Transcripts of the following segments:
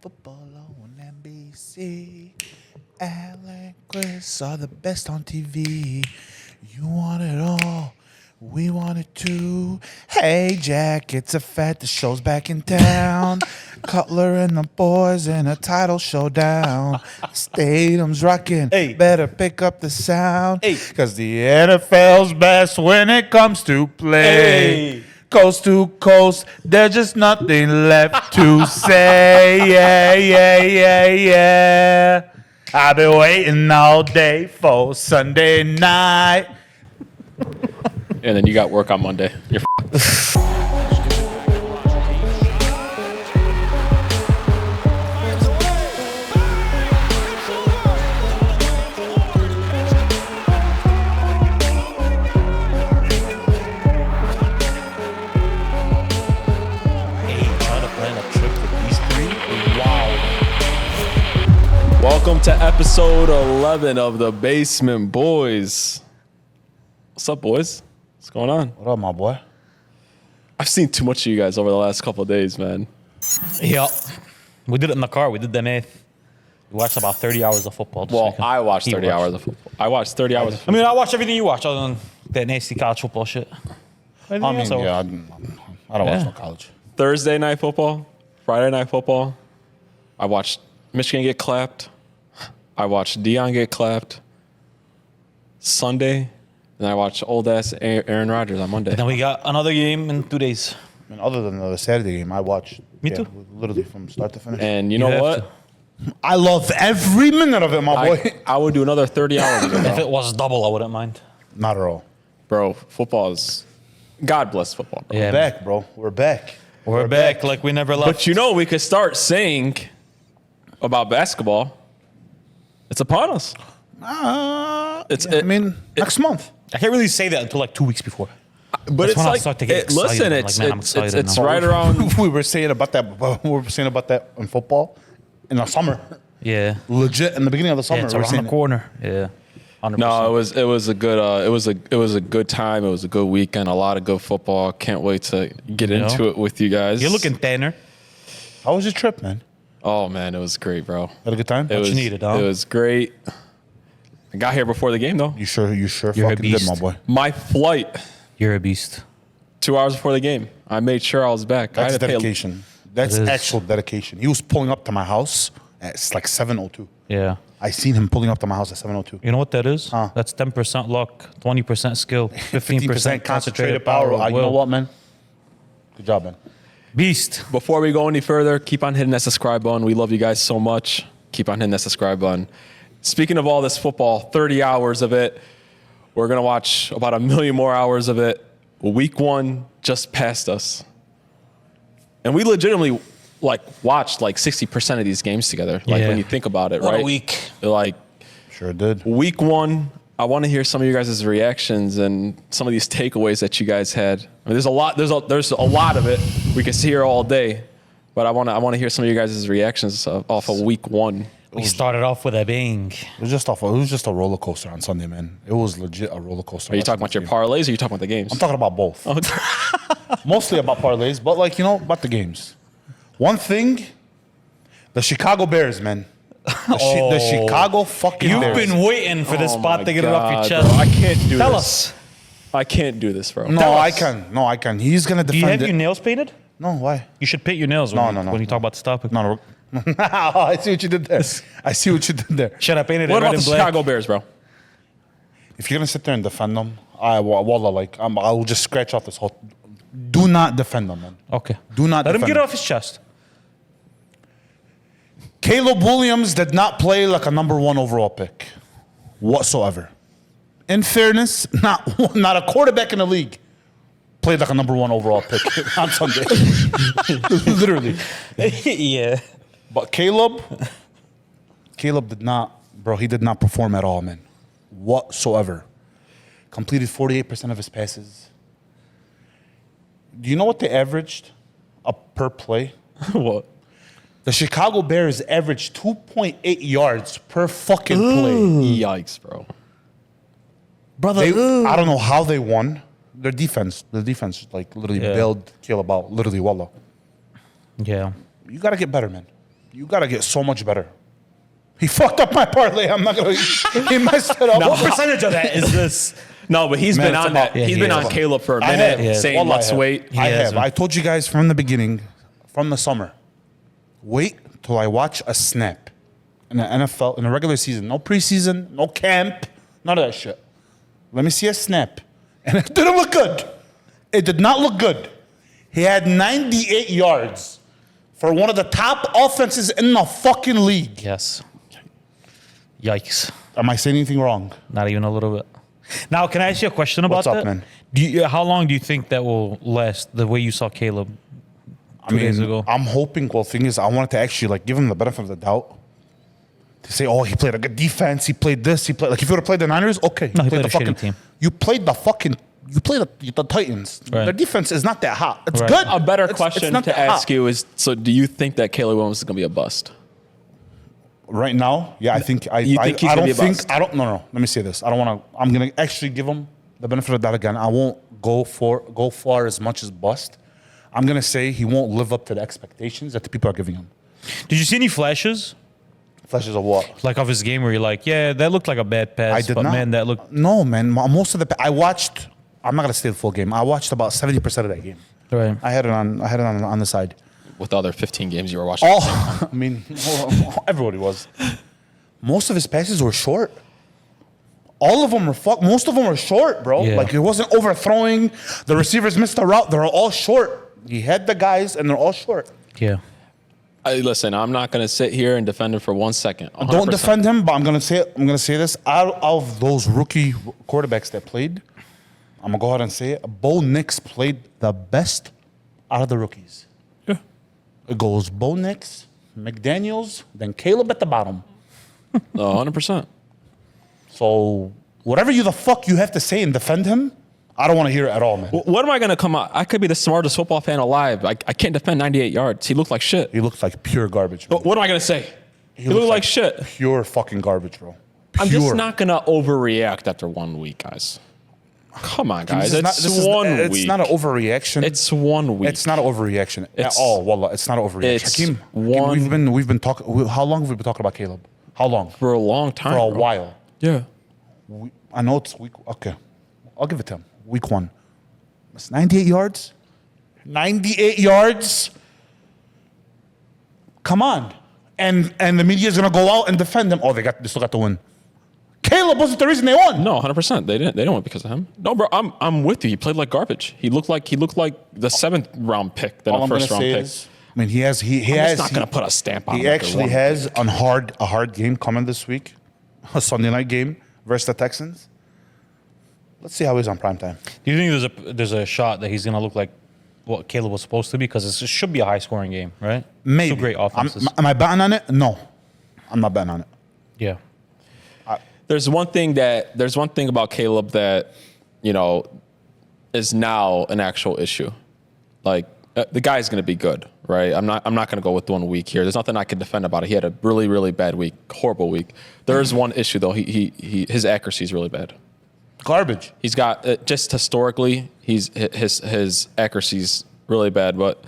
Football on NBC. Alec Chris are the best on TV. You want it all. We want it too. Hey, Jack, it's a fact. The show's back in town. Cutler and the boys in a title showdown. Stadium's rocking. Hey. Better pick up the sound. Hey. Because the NFL's best when it comes to play. Hey. Coast to coast, there's just nothing left to say. Yeah. I've been waiting all day for Sunday night. And then you got work on Monday. You're Welcome to episode 11 of the Basement Boys. What's up, boys? What's going on? What up, my boy? I've seen too much of you guys over the last couple of days, man. Yeah. We did it in the car. We did the math. We watched about 30 hours of football. This Well, weekend. I watched He 30 hours of football. I watched 30 hours of I football. mean, I watched everything you watch other than that nasty college football shit. I don't watch no college. Thursday night football, Friday night football. I watched Michigan get clapped. I watched Dion get clapped. Sunday. And I watched old-ass Aaron Rodgers on Monday. Then we got another game in 2 days. I mean, other than the Saturday game, I watched. Me too. Literally from start to finish. And you know have what? I love every minute of it, my boy. I would do another 30 hours of it, If bro. it was double, I wouldn't mind. Not at all. Bro, football is... God bless football, bro. Yeah, We're back, bro. We're back. We're back like we never left. But you know, we could start saying about basketball. It's upon us. Next month. I can't really say that until like 2 weeks before. But That's it's when I like, start to get excited. listen, I'm like, it's man, I'm excited it's now. right around. We were saying about that in football in the summer. Yeah. Legit in the beginning of the summer. Yeah, it's we were around saying the corner. Yeah. 100%. No, it was a good it was a good time. It was a good weekend. A lot of good football. Can't wait to get into it with you guys. You're looking thinner. How was your trip, man? Oh man, it was great, bro. Had a good time? It was, you needed, huh? It was great. I got here before the game though. You sure You're a fucking did, beast. my boy. My flight You're a beast. 2 hours before the game. I made sure I was back. I That's had to pay dedication. That's It is. actual dedication. He was pulling up to my house at like 7:02. Yeah. I seen him pulling up to my house at 7:02. You know what that is? Huh. That's 10% luck, 20% skill, 15% concentrated power. You know what, man? Good job, man. Beast. Before we go any further, keep on hitting that subscribe button. We love you guys so much. Keep on hitting that subscribe button. Speaking of all this football, 30 hours of it. We're going to watch about 1 million more hours of it. Week 1 just passed us. And we legitimately watched 60% of these games together. Yeah. When you think about it, What right? a week. Sure did. Week 1, I want to hear some of you guys' reactions and some of these takeaways that you guys had. I mean, there's a lot of it. We could sit here all day, but I want to hear some of you guys' reactions off of Week 1. We started off with a bang. It was just a roller coaster on Sunday, man. It was legit a roller coaster. Are you talking about your parlays or are you talking about the games? I'm talking about both. Mostly about parlays, but about the games. One thing, the Chicago Bears, man. The Chicago fucking You've Bears. been waiting for this Oh spot my to get it off your God, chest. bro. I can't do Tell this. us. I can't do this, bro. No, I can. He's gonna Do you defend have your it. nails painted? No, why? You should paint your nails when you talk about this topic. No. I see what you did there. Should I paint it What in red about the and black? Chicago Bears, bro? If you're gonna sit there and defend them, I will just scratch off this whole. Do not defend them, man. Okay. Do not Let him defend get them. off his chest. Caleb Williams did not play like a number 1 overall pick whatsoever. In fairness, not a quarterback in the league played like a number 1 overall pick on Sunday. Literally. Yeah. But Caleb did not, bro, he did not perform at all, man. Whatsoever. Completed 48% of his passes. Do you know what they averaged per play? What? The Chicago Bears averaged 2.8 yards per fucking play. Yikes, bro. Brother. I don't know how they won. Their defense literally bailed Caleb out. Literally, wallah. Yeah. You got to get better, man. You got to get so much better. He fucked up my parlay. I'm not going to. He messed it up. What percentage of that is this? No, but he's Man, been it's on about- that. Yeah, He's he been is. on Caleb for a I minute, have. saying Wallah, let's I have. wait. I has, have. man. I told you guys from the beginning, from the summer, wait till I watch a snap in the NFL in the regular season. No preseason, no camp, none of that shit. Let me see a snap. And it didn't look good. It did not look good. He had 98 yards for one of the top offenses in the fucking league. Yes. Yikes. Am I saying anything wrong? Not even a little bit. Now, can I ask you a question about What's up, that? man? How long do you think that will last? The way you saw Caleb 2 days ago. I'm hoping. Well, thing is, I wanted to actually like give him the benefit of the doubt. To say, oh, he played a good defense. He played this. He played like if you would have played the Niners, okay. No, he played played the a shitty team. You played the fucking. You played the Titans. Right. Their defense is not that hot. It's Right. good. A better It's question not to that ask hot. you is: so, do you think that Caleb Williams is going to be a bust? Right now, yeah, I think I. You think he's I gonna don't be a think. bust? I don't. No. Let me say this. I don't want to. I'm gonna actually give him the benefit of that again. I won't go far as much as bust. I'm gonna say he won't live up to the expectations that the people are giving him. Did you see any flashes? Flashes of what? Like of his game where you're like, yeah, that looked like a bad pass. I did but not. man, that looked No, man. Most of the I watched. I'm not gonna stay the full game. I watched about 70% of that game. right. I had it on the side. With the other 15 games you were watching. I mean, everybody was. Most of his passes were short. All of them were most of them were short, bro. Yeah. Like it wasn't overthrowing. The receivers missed a route. They're all short. He had the guys, and they're all short. Yeah. Listen, I'm not going to sit here and defend him for 1 second. Don't 100%. defend him, but I'm gonna say this. Out of those rookie quarterbacks that played, I'm gonna go ahead and say it. Bo Nix played the best out of the rookies. Yeah. It goes Bo Nix, McDaniels, then Caleb at the bottom. 100%. So whatever the fuck you have to say and defend him, I don't want to hear it at all, man. What am I going to come out? I could be the smartest football fan alive. I can't defend 98 yards. He looked like shit. He looks like pure garbage. Man. What am I going to say? He looked like shit. Pure fucking garbage, bro. I'm Pure. just not going to overreact after 1 week, guys. Come on, guys. It's 1 week. It's not an overreaction. It's 1 week. It's not an overreaction at It's- all. Wallah, it's not an overreaction. it's Hakeem, one- we've been talking. How long have we been talking about Caleb? How long? for a long time. For a bro. while. Yeah. I know it's week. Okay, I'll give it to him. Week 1. It's 98 yards. 98 yards. Come on, and the media is gonna go out and defend him. Oh, they still got the win. Caleb wasn't the reason they won. No, 100%. They didn't win because of him. No, bro. I'm with you. He played like garbage. He looked like the 7th round pick than All a I'm gonna first round say pick. is, I mean, he has. I'm just not gonna put a stamp on He him after actually 1 has a hard game coming this week, a Sunday night game versus the Texans. Let's see how he's on primetime. Do you think there's a shot that he's gonna look like what Caleb was supposed to be? Because it should be a high scoring game, right? Maybe. Two great offenses. Am I betting on it? No, I'm not betting on it. yeah. There's one thing about Caleb that, is now an actual issue. Like the guy's going to be good, right? I'm not going to go with 1 week here. There's nothing I can defend about it. He had a really, really bad week, horrible week. There is one issue though. His accuracy is really bad. Garbage. He's got just historically, his accuracy's really bad. But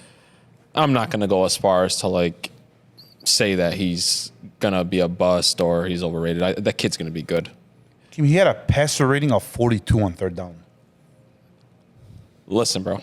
I'm not going to go as far as to like say that he's gonna be a bust or he's overrated. That kid's gonna be good. He had a passer rating of 42 on third down. Listen, bro.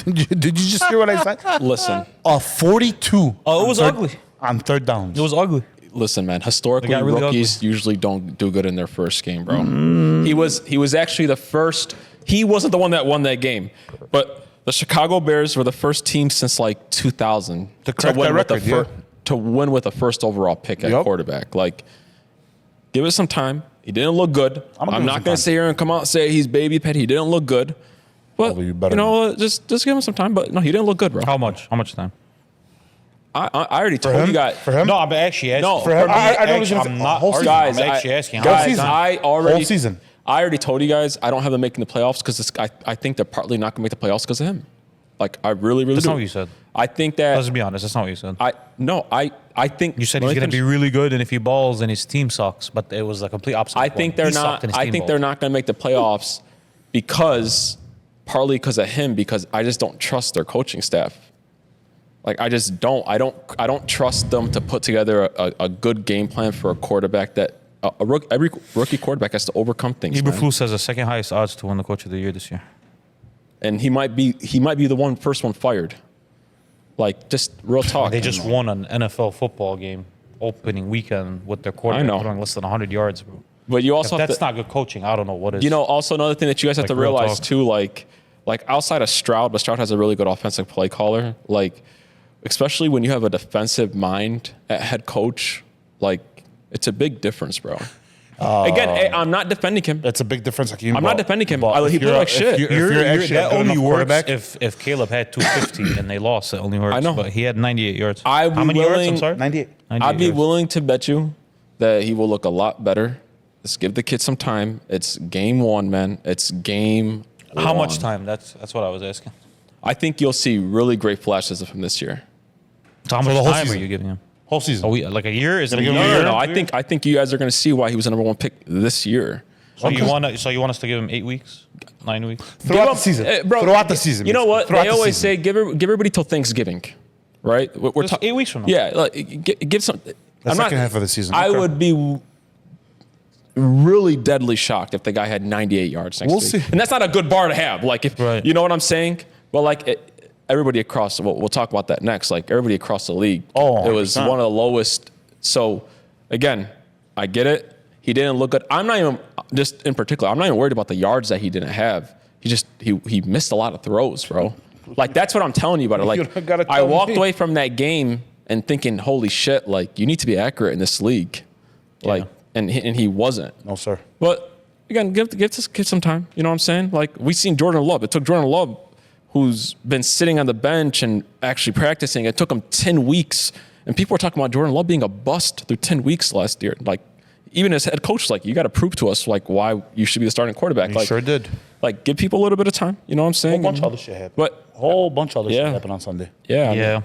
Did you just hear what I said? Listen. A 42. Oh, it was ugly. On third downs. It was ugly. Listen, man. Historically, It got really rookies usually don't do good in their first game, bro. He was actually the first. He wasn't the one that won that game, but the Chicago Bears were the first team since like 2000 To crack that record, yeah. to win with a first overall pick at Yup. quarterback. Like, give it some time. He didn't look good. I'm I'm gonna give him not some going time. to sit here and come out and say he's baby pet. He didn't look good. But, Well, you better just give him some time. But no, he didn't look good, bro. How much? How much time? I already told him? you guys. For him? No, I'm actually asking. No, For him? me, I know what you're I'm saying. not Whole arguing. guys, I'm actually asking. Whole How much season. time? I already Whole season. I already told you guys I don't have them making the playoffs because I think they're partly not going to make the playoffs because of him. Like I really That's do. not what you said. I think that Let's be honest. That's not what you said. I think You said let he's me going to be finish. really good, and if he balls, then his team sucks. But it was the complete opposite. I think they're not. I think they're not going to make the playoffs partly because of him. Because I just don't trust their coaching staff. Like I just don't. I don't trust them to put together a good game plan for a quarterback that every rookie quarterback has to overcome things. Eberflus has the second highest odds to win the Coach of the Year this year. And he might be the first one fired. Like just real talk. They just won an NFL football game opening weekend with their quarterback throwing less than 100 yards, bro. But you also if that's not good coaching, I don't know what is. You know, also another thing that you guys have Like to real realize talk. too, like outside of Stroud, but Stroud has a really good offensive play caller. Like, especially when you have a defensive mind at head coach, like it's a big difference, bro. Again, I'm not defending him. That's a big difference. Like I'm not defending him. But He played like shit. If you're actually that a good only enough works quarterback, if Caleb had 250 and they lost. It only works. I know. But he had 98 yards. I'd How be many yards? willing- I'm sorry. 98. 98 I'd be yards. willing to bet you that he will look a lot better. Just give the kid some time. It's game one, man. It's game How one. much time? That's what I was asking. I think you'll see really great flashes of him this year. So how the much whole time season. are you giving him? whole season. Like a year? Is it a give year? him a year? No. I think you guys are going to see why he was the number one pick this year. So you want us to give him 8 weeks, 9 weeks? Throughout the season. Bro, Throughout the season. You know what? Throughout They the always season. say give everybody till Thanksgiving, right? We're That's 8 weeks from now. Yeah, like give some. The second half of the season. I Okay. would be really deadly shocked if the guy had 98 yards next We'll week. see. And that's not a good bar to have. Like if Right. you know what I'm saying. But like everybody across, we'll talk about that next. Like everybody across the league, Oh, it was 100%. one of the lowest. So again, I get it. He didn't look good. I'm not even just in particular. I'm not even worried about the yards that he didn't have. He missed a lot of throws, bro. Like that's what I'm telling you about it. You Like don't gotta I tell walked me. away from that game and thinking, holy shit, like you need to be accurate in this league. Like and he wasn't. No, sir. But again, give this kid some time. You know what I'm saying? Like we seen Jordan Love. It took Jordan Love, who's been sitting on the bench and actually practicing. It took him 10 weeks, and people were talking about Jordan Love being a bust through 10 weeks last year. Like even as head coach, like you got to prove to us like why you should be the starting quarterback. You Like sure did. Like give people a little bit of time. You know what I'm A saying? whole bunch of other shit happened. But Whole bunch of other shit Yeah. happened on Sunday. yeah, I mean, Yeah.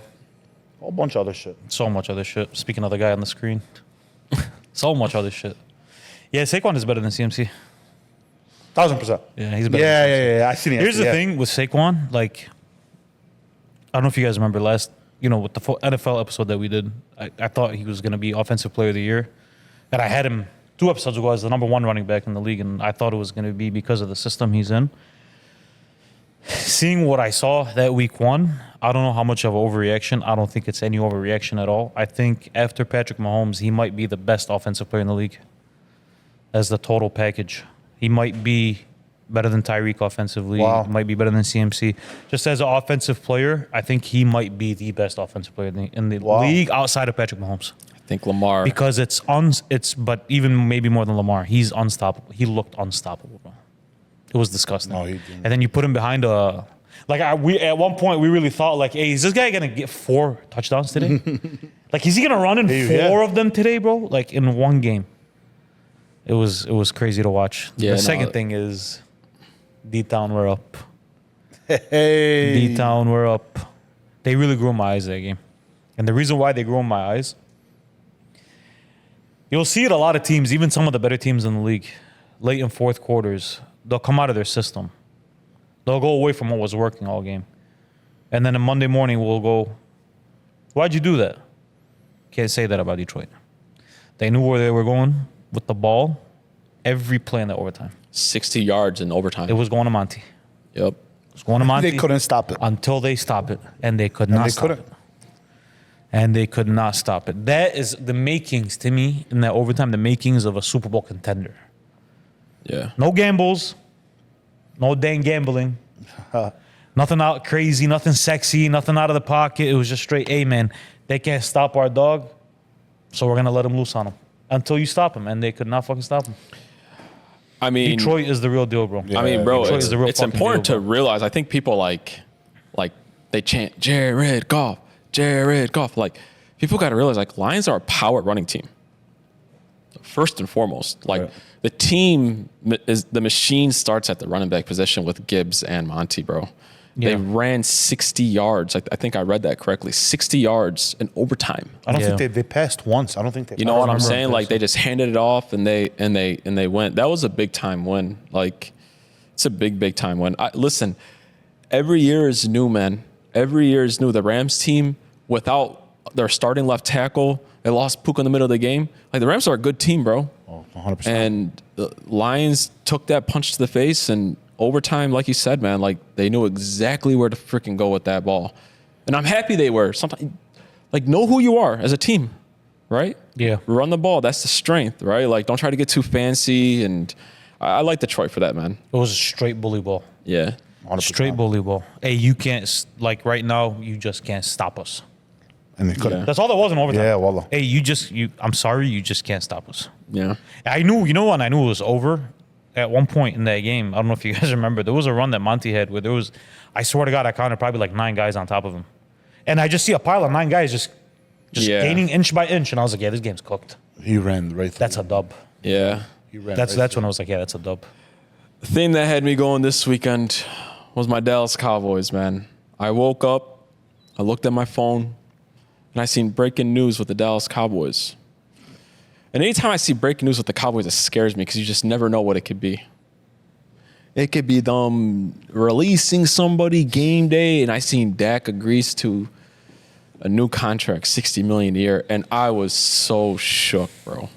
Whole bunch of other shit. So much other shit. Speaking of the guy on the screen. So much other shit. Yeah, Saquon is better than CMC. 1,000%. Yeah, he's better. Yeah, than CMC. yeah. I seen it. Here's the yeah. thing with Saquon. Like, I don't know if you guys remember with the NFL episode that we did. I thought he was going to be Offensive Player of the Year. And I had him 2 episodes ago as the number 1 running back in the league. And I thought it was going to be because of the system he's in. Seeing what I saw that week 1, I don't know how much of an overreaction. I don't think it's any overreaction at all. I think after Patrick Mahomes, he might be the best offensive player in the league as the total package. He might be better than Tyreek offensively. Wow. He might be better than CMC. Just as an offensive player, I think he might be the best offensive player in the Wow. league outside of Patrick Mahomes. I think Lamar. Because but even maybe more than Lamar, he's unstoppable. He looked unstoppable, bro. It was disgusting. No, he didn't. And then you put him behind we at one point we really thought like, hey, is this guy gonna get 4 touchdowns today? Like, is he gonna run in 4 of them today, bro? Like in one game. It was crazy to watch. Yeah, The no. second thing is D-Town, we're up. Hey. D-Town, we're up. They really grew my eyes that game. And the reason why they grew my eyes, you'll see it a lot of teams, even some of the better teams in the league, late in fourth quarters, they'll come out of their system. They'll go away from what was working all game. And then on Monday morning, we'll go, why'd you do that? Can't say that about Detroit. They knew where they were going with the ball every play in the overtime. 60 yards in overtime. It was going to Monty. Yep. It was going to Monty. They couldn't stop it. Until they stop it. And they could not they stop couldn't. it. And they could not stop it. That is the makings, to me, in that overtime, the makings of a Super Bowl contender. Yeah. No gambles. No dang gambling. Nothing out crazy, nothing sexy, nothing out of the pocket. It was just straight, hey, man, they can't stop our dog, so we're going to let them loose on them until you stop him. And they could not fucking stop him. I mean, Detroit is the real deal, bro. I mean, bro, Detroit it's, is the real it's fucking important deal, to bro. realize. I think people like they chant Jared Goff, Jared Goff. Like people got to realize, like Lions are a power running team. First and foremost, like Right. the team is the machine starts at the running back position with Gibbs and Monty, bro. They Yeah. ran 60 yards. I think I read that correctly. 60 yards in overtime. I don't Yeah. think they passed once. I don't think they You know passed. what I'm remember saying? that, Like so. they just handed it off and they went. That was a big time win. Like it's a big time win. Listen, every year is new, man. Every year is new. The Rams team without their starting left tackle. They lost Puka in the middle of the game. Like, the Rams are a good team, bro. Oh, 100%. And the Lions took that punch to the face, and overtime, like you said, man, like, they knew exactly where to freaking go with that ball. And I'm happy they were. Sometimes, like, know who you are as a team, right? Yeah. Run the ball. That's the strength, right? Like, don't try to get too fancy. And I like Detroit for that, man. It was a straight bully ball. Yeah. 100%. Straight bully ball. Hey, you can't, like right now, you just can't stop us. And they couldn't. Yeah. That's all that was in overtime. Yeah, wallah. Hey, I'm sorry, you just can't stop us. Yeah. I knew, you know when I knew it was over? At one point in that game, I don't know if you guys remember, there was a run that Monty had where there was, I swear to God, I counted probably like 9 guys on top of him. And I just see a pile of 9 guys just gaining inch by inch. And I was like, yeah, this game's cooked. He ran right through. That's a dub. Yeah. He ran That's right when I was like, yeah, that's a dub. The thing that had me going this weekend was my Dallas Cowboys, man. I woke up, I looked at my phone, and I seen breaking news with the Dallas Cowboys. And anytime I see breaking news with the Cowboys, it scares me because you just never know what it could be. It could be them releasing somebody game day, and I seen Dak agrees to a new contract, $60 million a year, and I was so shook, bro.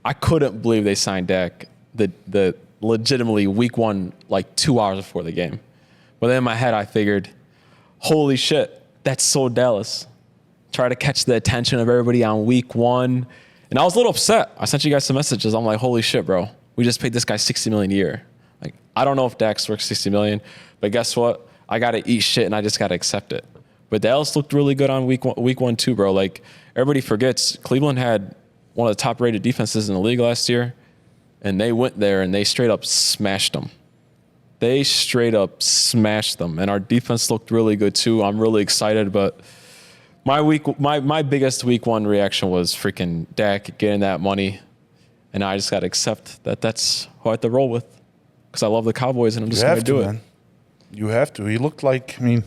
I couldn't believe they signed Dak the legitimately week 1, like 2 hours before the game. But then in my head, I figured, holy shit, that's so Dallas. Try to catch the attention of everybody on week 1. And I was a little upset. I sent you guys some messages. I'm like, holy shit, bro. We just paid this guy $60 million a year. Like, I don't know if Dak's worth $60 million, but guess what? I got to eat shit and I just got to accept it. But Dallas looked really good on week one too, bro. Like, everybody forgets Cleveland had one of the top rated defenses in the league last year, and they went there and they straight up smashed them. They straight up smashed them, and our defense looked really good too. I'm really excited, but my biggest week 1 reaction was freaking Dak getting that money, and I just got to accept that that's who I have to roll with because I love the Cowboys, and I'm just going to do it. Man. You have to. He looked like, I mean,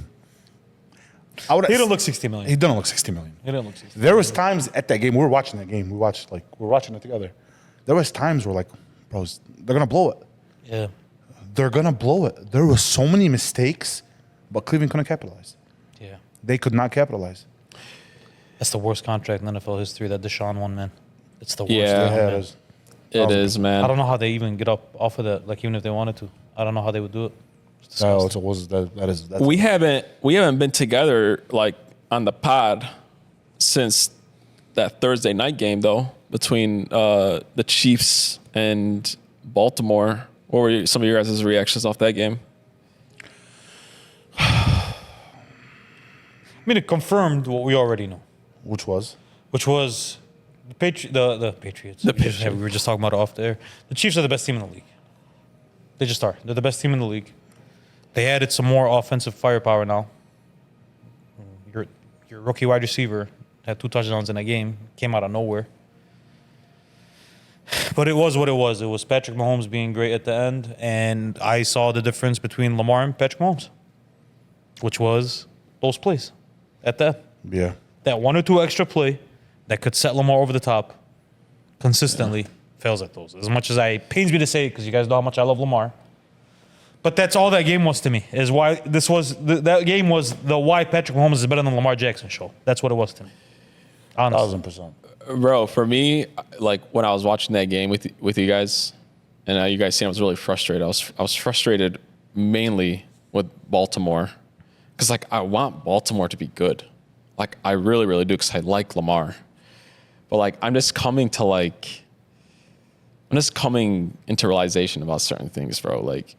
He didn't look 60 million. He didn't look 60 million. He didn't look 60 There was times at that game, we were watching that game. We were watching it together. There was times where like, bros, they're going to blow it. Yeah. They're going to blow it. There were so many mistakes, but Cleveland couldn't capitalize. Yeah. They could not capitalize. That's the worst contract in NFL history, that Deshaun one, man. It's the worst. Yeah. one, Yeah, man. it is. It is, man. I don't know how they even get up off of that, like even if they wanted to. I don't know how they would do it. It's No, disgusting. that's We haven't been together like on the pod since that Thursday night game though between the Chiefs and Baltimore. What were some of your guys' reactions off that game? I mean, it confirmed what we already know, which was the Patriots. We were just talking about it off there. The Chiefs are the best team in the league. They just are. They're the best team in the league. They added some more offensive firepower now. Your rookie wide receiver had 2 touchdowns in that game. Came out of nowhere. But it was what it was. It was Patrick Mahomes being great at the end, and I saw the difference between Lamar and Patrick Mahomes, which was those plays at the end. yeah. That 1 or 2 extra play that could set Lamar over the top consistently fails at those. As much as it pains me to say it, because you guys know how much I love Lamar. But that's all that game was to me, is why that game was the why Patrick Mahomes is better than Lamar Jackson show. That's what it was to me. Honestly. 1,000%. Bro, for me, like when I was watching that game with you guys, and you guys seen I was really frustrated. I was frustrated mainly with Baltimore because like I want Baltimore to be good, like I really really do because I like Lamar, but like I'm just coming into realization about certain things, bro. Like,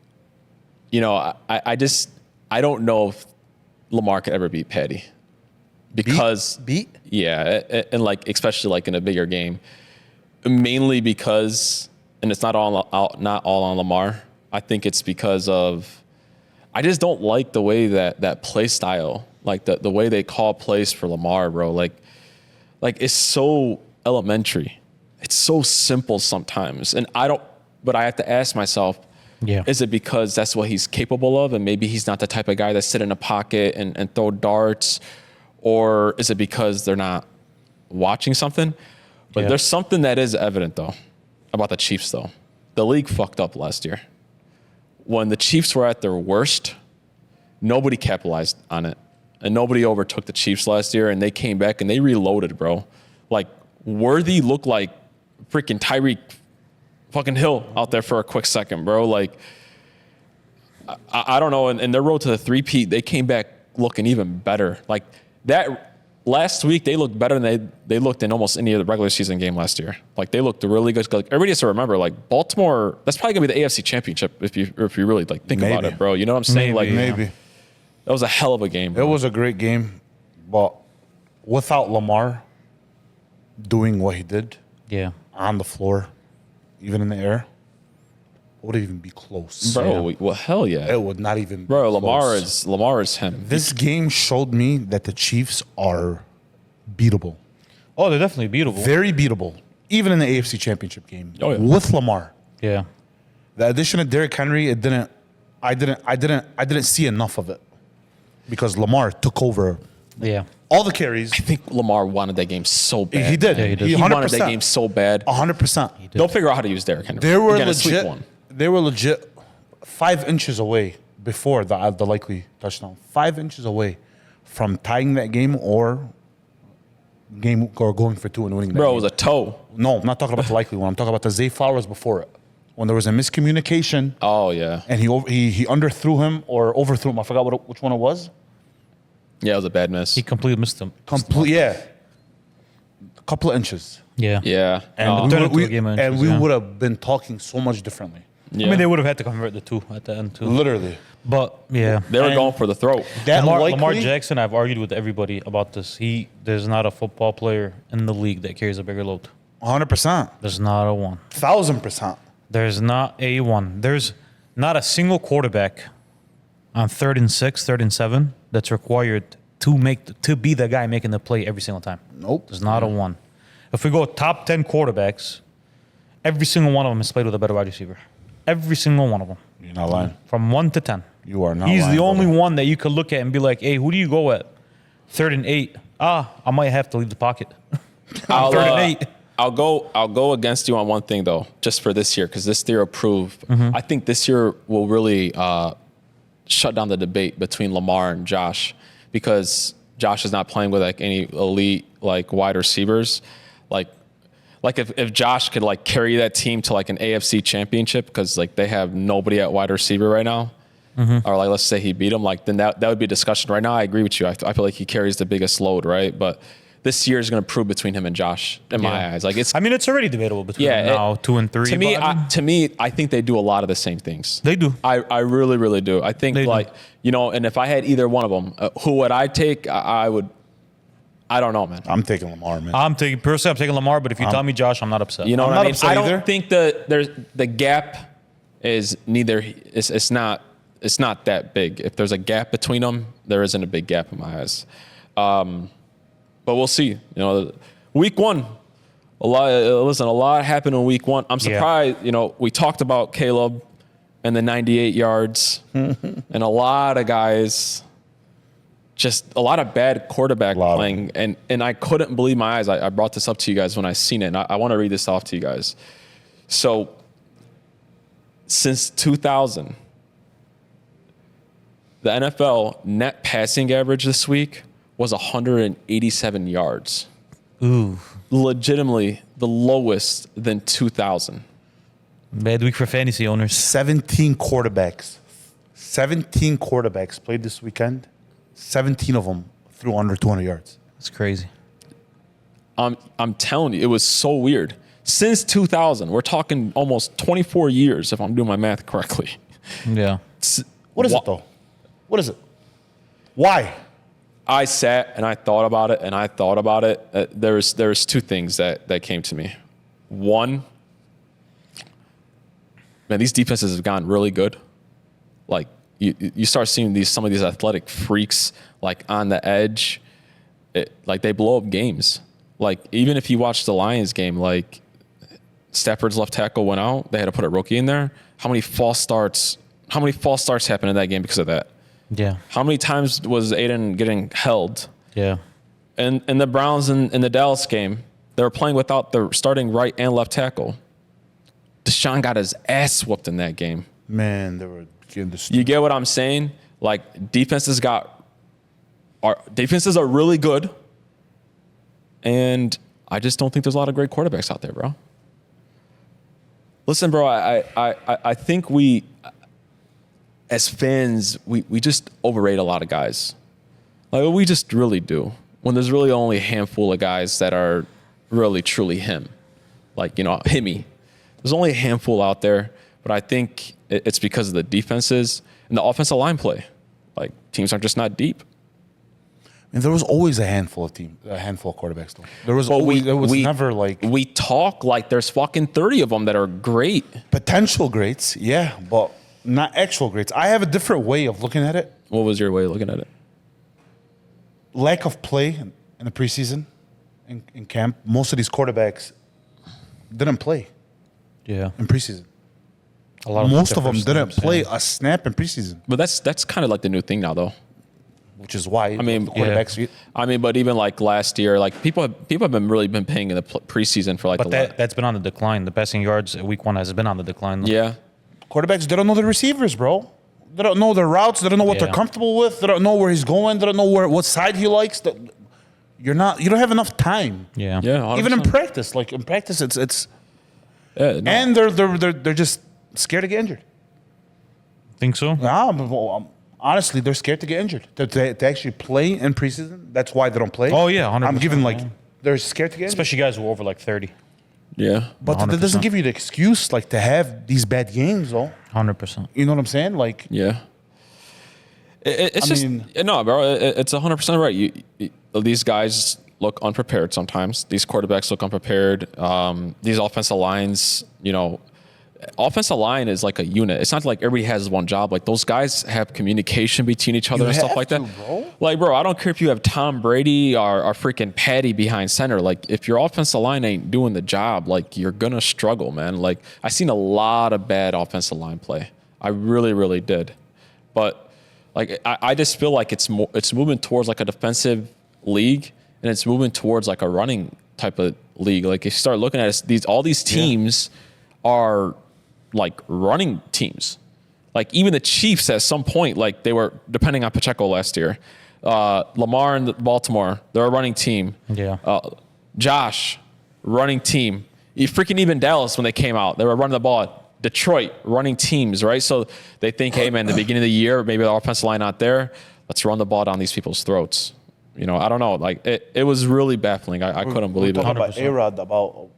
you know, I don't know if Lamar could ever beat Patty. Because beat? Yeah, and like especially like in a bigger game, mainly because, and it's not all on Lamar. I think it's because of I just don't like the way that play style, like the way they call plays for Lamar, bro. Like it's so elementary, it's so simple sometimes, and but I have to ask myself, is it because that's what he's capable of, and maybe he's not the type of guy that sit in a pocket and throw darts. Or is it because they're not watching something? But there's something that is evident, though, about the Chiefs, though. The league fucked up last year. When the Chiefs were at their worst, nobody capitalized on it. and nobody overtook the Chiefs last year, and they came back and they reloaded, bro. Like, Worthy looked like freaking Tyreek fucking Hill out there for a quick second, bro. Like, I don't know. In their road to the three-peat, they came back looking even better. Like, that last week, they looked better than they looked in almost any of the regular season game last year. Like, they looked really good. Like, everybody has to remember, like, Baltimore, that's probably going to be the AFC Championship if you really, like, think about it, bro. You know what I'm saying? Maybe. That was a hell of a game, bro. It was a great game, but without Lamar doing what he did Yeah. on the floor, even in the air, it would even be close. Bro, well, hell yeah. It would not even be Bro, close. Lamar is him. This game showed me that the Chiefs are beatable. Oh, they're definitely beatable. Very beatable. Even in the AFC Championship game. Oh, yeah. With Lamar. Yeah. The addition of Derrick Henry, I didn't see enough of it. Because Lamar took over Yeah. all the carries. I think Lamar wanted that game so bad. He did. Yeah, he did. He wanted 100%. that game so bad. 100%. They'll figure out how to use Derrick Henry. They were Again, a sweet legit. one. They were legit 5 inches away before the likely touchdown. 5 inches away from tying that game or going for 2 and winning that Bro, it game. was a toe. No, I'm not talking about the likely one. I'm talking about the Zay Flowers before it. When there was a miscommunication Oh, yeah. and he underthrew him or overthrew him. I forgot which one it was. Yeah, it was a bad miss. He completely missed them. Complete, yeah. A couple of inches. Yeah. Yeah. And turned into a game of inches, we yeah. would have been talking so much differently. Yeah. I mean, they would have had to convert the 2 at the end, too. Literally. But, yeah. They were and- going for the throat. That Lamar likely, Jackson, I've argued with everybody about this. There's not a football player in the league that carries a bigger load. 100%. There's not a one. 1,000%. There's not a one. There's not a single quarterback on 3rd and 6, 3rd and 7 that's required to be the guy making the play every single time. Nope. There's not a one. If we go top 10 quarterbacks, every single one of them has played with a better wide receiver. Every single one of them. You're not lying. From 1 to 10. You are not He's lying, the only brother. one that you could look at and be like, hey, who do you go at? 3rd and 8. I might have to leave the pocket. I'll, 3rd and 8. I'll go against you on one thing, though, just for this year, because this year will prove. Mm-hmm. I think this year will really shut down the debate between Lamar and Josh, because Josh is not playing with like any elite like wide receivers. Like if Josh could like carry that team to like an AFC championship, because like they have nobody at wide receiver right now, or like let's say he beat them, like then that would be a discussion. Right now, I agree with you. I feel like he carries the biggest load, right? But this year is going to prove between him and Josh in my eyes. Like it's I mean, it's already debatable between them now, 2 and 3. to me, I think they do a lot of the same things. They do. I really, really do. I think They do. like, you know, and if I had either one of them, who would I take? I would, I don't know, man. I'm taking Lamar, man. I'm taking Lamar, but if you tell me Josh, I'm not upset. You know I'm what not I mean? upset I don't either. think the gap is neither, it's not that big. If there's a gap between them, there isn't a big gap in my eyes. But we'll see. You know, week 1, a lot happened in week 1. I'm surprised. You know, we talked about Caleb and the 98 yards, and a lot of guys, just a lot of bad quarterback playing, and I couldn't believe my eyes. I brought this up to you guys when I seen it, and I want to read this off to you guys. So, since 2000, the NFL net passing average this week was 187 yards. Ooh. Legitimately the lowest than 2000. Bad week for fantasy owners. 17 quarterbacks. 17 quarterbacks played this weekend. 17 of them threw under 200 yards. It's crazy. I'm telling you, it was so weird. Since 2000, we're talking almost 24 years, if I'm doing my math correctly. Yeah. What is it, though? What is it? Why? I sat and I thought about it, There's 2 things that came to me. One, man, these defenses have gotten really good. Like you start seeing some of these athletic freaks like on the edge, like they blow up games. Like even if you watch the Lions game, like Stafford's left tackle went out, they had to put a rookie in there. How many false starts happened in that game because of that? Yeah. How many times was Aiden getting held? Yeah. And the Browns in the Dallas game, they were playing without their starting right and left tackle. Deshaun got his ass whooped in that game. Man, they were getting You get what I'm saying? Like defenses got our defenses are really good, and I just don't think there's a lot of great quarterbacks out there, bro. Listen, bro, I think we, as fans, we just overrate a lot of guys. Like, we just really do. When there's really only a handful of guys that are really, truly him. Like, Himmy. There's only a handful out there, but I think it's because of the defenses and the offensive line play. Like, teams are just not deep. And there was always a handful of quarterbacks, though. There was never like we talk like there's fucking 30 of them that are great. potential greats, yeah, but not actual greats. I have a different way of looking at it. What was your way of looking at it? Lack of play in the preseason, in camp. Most of these quarterbacks didn't play Yeah. in preseason. Most of them didn't play a snap in preseason, But that's kind of like the new thing now, though. which is why I mean, the quarterbacks. But even like last year, like people have been really been paying in the preseason for like But that's been on the decline. The passing yards at week 1 has been on the decline. yeah. Quarterbacks, they don't know the receivers, bro. They don't know their routes. They don't know what they're Yeah. comfortable with. They don't know where he's going. They don't know what side he likes. You don't have enough time. Yeah. Yeah. 100%. Even in practice, it's Yeah, no. and they're just scared to get injured. Think so? Honestly, they're scared to get injured. To actually play in preseason, that's why they don't play. Oh, yeah, 100%, I'm giving yeah. they're scared to get injured. Especially guys who are over like 30. Yeah. But that 100%. doesn't give you the excuse to have these bad games, though. 100%. You know what I'm saying? Yeah. It's I mean- no, bro. It's 100% right. These guys look unprepared sometimes. These quarterbacks look unprepared. These offensive lines, offensive line is like a unit. It's not like everybody has one job. Like, those guys have communication between each other You and stuff have like that. to, bro. Like, bro, I don't care if you have Tom Brady or freaking Patty behind center. Like, if your offensive line ain't doing the job, like, you're gonna struggle, man. Like, I seen a lot of bad offensive line play. I really, really did. But like, I just feel like it's moving towards like a defensive league, and it's moving towards like a running type of league. Like, if you start looking at it, all these teams are like running teams. Like, even the Chiefs at some point, like, they were depending on Pacheco last year. Lamar and Baltimore, they're a running team. Yeah. Josh, running team. Even Dallas, when they came out, they were running the ball. Detroit, running teams, right? So they think, hey, man, the beginning of the year, maybe the offensive line not there. Let's run the ball down these people's throats. I don't know. Like, it was really baffling. I couldn't believe we it. were talking about 100%. A-Rod about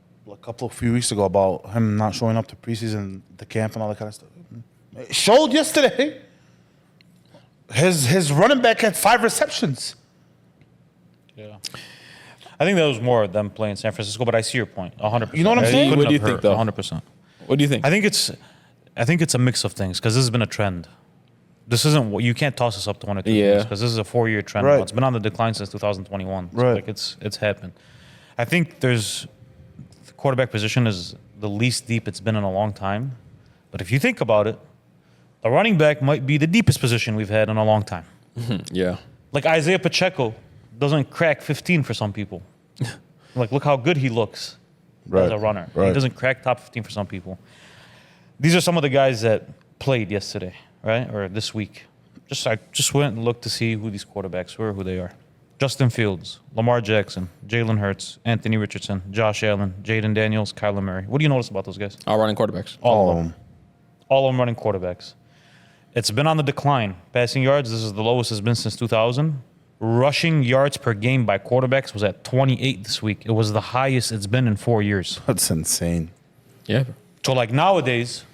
a few weeks ago about him not showing up to preseason, the camp, and all that kind of stuff. It showed yesterday. His running back had 5 receptions. Yeah. I think that was more of them playing San Francisco, but I see your point. 100%. You know what I'm saying? What do you think, though? 100%. What do you think? I think it's a mix of things because this has been a trend. This isn't what you can't toss this up to 1 or 2 years because this is a 4-year trend. Right. Now. It's been on the decline since 2021. So Right. like it's happened. I think the quarterback position is the least deep it's been in a long time. But if you think about it, the running back might be the deepest position we've had in a long time. Yeah. Like Isaiah Pacheco doesn't crack 15 for some people. Like, look how good he looks as a runner. He Right. doesn't crack top 15 for some people. These are some of the guys that played yesterday, right? Or this week. I just went and looked to see who these quarterbacks were, who they are. Justin Fields, Lamar Jackson, Jalen Hurts, Anthony Richardson, Josh Allen, Jaden Daniels, Kyler Murray. What do you notice about those guys? All running quarterbacks. All of them. All of them running quarterbacks. It's been on the decline. Passing yards, this is the lowest it's been since 2000. Rushing yards per game by quarterbacks was at 28 this week. It was the highest it's been in 4 years. That's insane. Yeah. So like nowadays,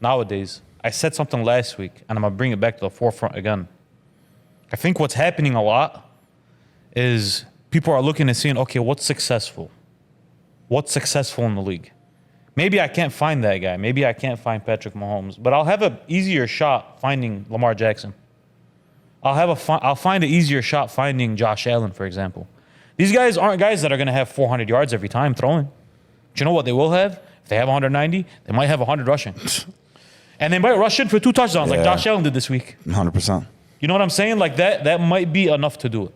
I said something last week, and I'm going to bring it back to the forefront again. I think what's happening a lot is people are looking and seeing, okay, what's successful? What's successful in the league? Maybe I can't find that guy. Maybe I can't find Patrick Mahomes, but I'll have an easier shot finding Lamar Jackson. I'll find an easier shot finding Josh Allen, for example. These guys aren't guys that are going to have 400 yards every time throwing. But you know what they will have? If they have 190, they might have 100 rushing. And they might rush in for 2 touchdowns like Yeah. Josh Allen did this week. 100%. You know what I'm saying? Like that might be enough to do it.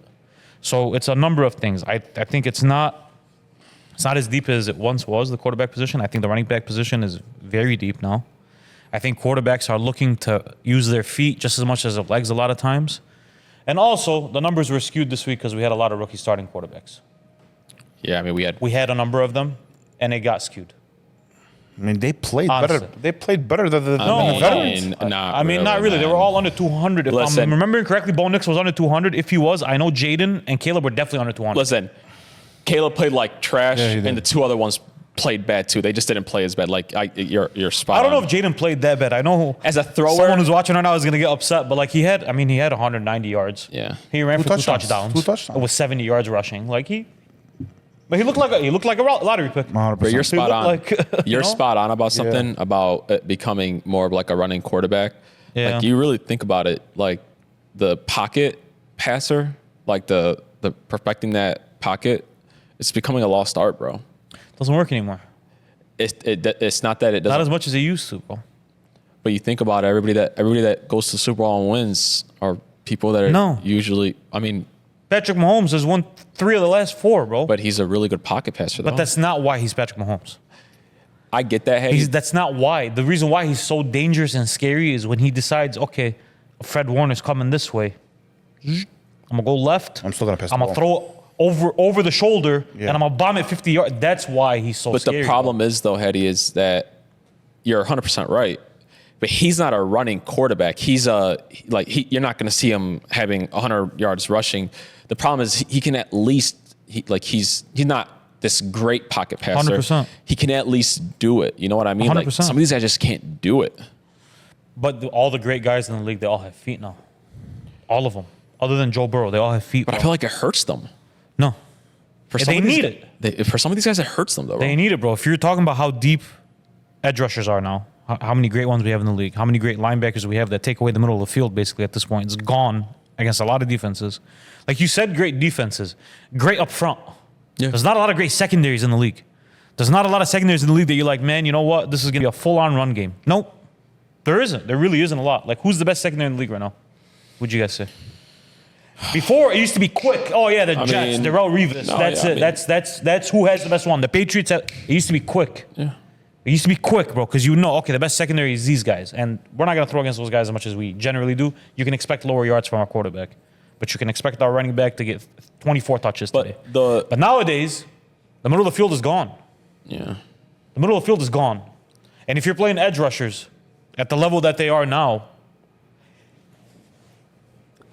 So it's a number of things. I think it's not as deep as it once was, the quarterback position. I think the running back position is very deep now. I think quarterbacks are looking to use their feet just as much as their legs a lot of times. And also, the numbers were skewed this week because we had a lot of rookie starting quarterbacks. Yeah, I mean, We had a number of them, and it got skewed. I mean, they played Honestly. better. They played better than the No, veterans. Not really. They were all under 200. If Listen. I'm remembering correctly, Bo Nix was under 200. If he was, I know Jaden and Caleb were definitely under 200. Listen, Caleb played like trash, Yeah, he did. and the two other ones played bad too. They just didn't play as bad. Like you're spot I don't know on. if Jaden played that bad. I know As a thrower- someone who's watching right now is going to get upset, but like he had 190 yards. Yeah. He ran Two for two touchdowns. touchdowns. Two touchdowns. With 70 yards rushing. But he looked like a lottery pick. 100%. But you're He spot looked on. like, you You're know? spot on about something about it becoming more of like a running quarterback. Yeah. Like you really think about it, like the pocket passer, like the perfecting that pocket, it's becoming a lost art, bro. Doesn't work anymore. It's not that it doesn't. Not as much as it used to, bro. But you think about it, everybody that goes to the Super Bowl and wins are people that are No. usually. I mean, Patrick Mahomes has won 3 of the last 4, bro. but he's a really good pocket passer. But that's not why he's Patrick Mahomes. I get that. Hey, That's not why. The reason why he's so dangerous and scary is when he decides, okay, Fred Warner's coming this way. I'm gonna go left. I'm still gonna pass the I'm gonna ball. throw over the shoulder, Yeah. and I'm gonna bomb it 50 yards. That's why he's so But scary. the problem is, though, Hetty, is that you're 100% right. But he's not a running quarterback. You're not going to see him having 100 yards rushing. The problem is he can at least he's not this great pocket passer. 100%. He can at least do it. You know what I mean? Like 100%. some of these guys just can't do it. But all the great guys in the league, they all have feet now. All of them, other than Joe Burrow, they all have feet. But I bro. feel like it hurts them. No, For They some of these need guys- it. For some of these guys, it hurts them though. Bro. they need it, bro. If you're talking about how deep edge rushers are now, how many great ones we have in the league, how many great linebackers we have that take away the middle of the field, basically at this point, it's gone against a lot of defenses. Like you said, great defenses, great up front. Yeah. There's not a lot of great secondaries in the league. There's not a lot of secondaries in the league that you're like, man, you know what? This is going to be a full-on run game. Nope. There isn't. There really isn't a lot. Like, who's the best secondary in the league right now? What'd you guys say? Before, it used to be quick. Oh, yeah, the Jets, mean, Darrell Revis. no, That's yeah, I it. mean- That's who has the best one. The Patriots, it used to be quick. Yeah. It used to be quick, bro, because you know, okay, the best secondary is these guys. And we're not going to throw against those guys as much as we generally do. You can expect lower yards from our quarterback. But you can expect our running back to get 24 touches today. But nowadays, the middle of the field is gone. Yeah. The middle of the field is gone. And if you're playing edge rushers at the level that they are now,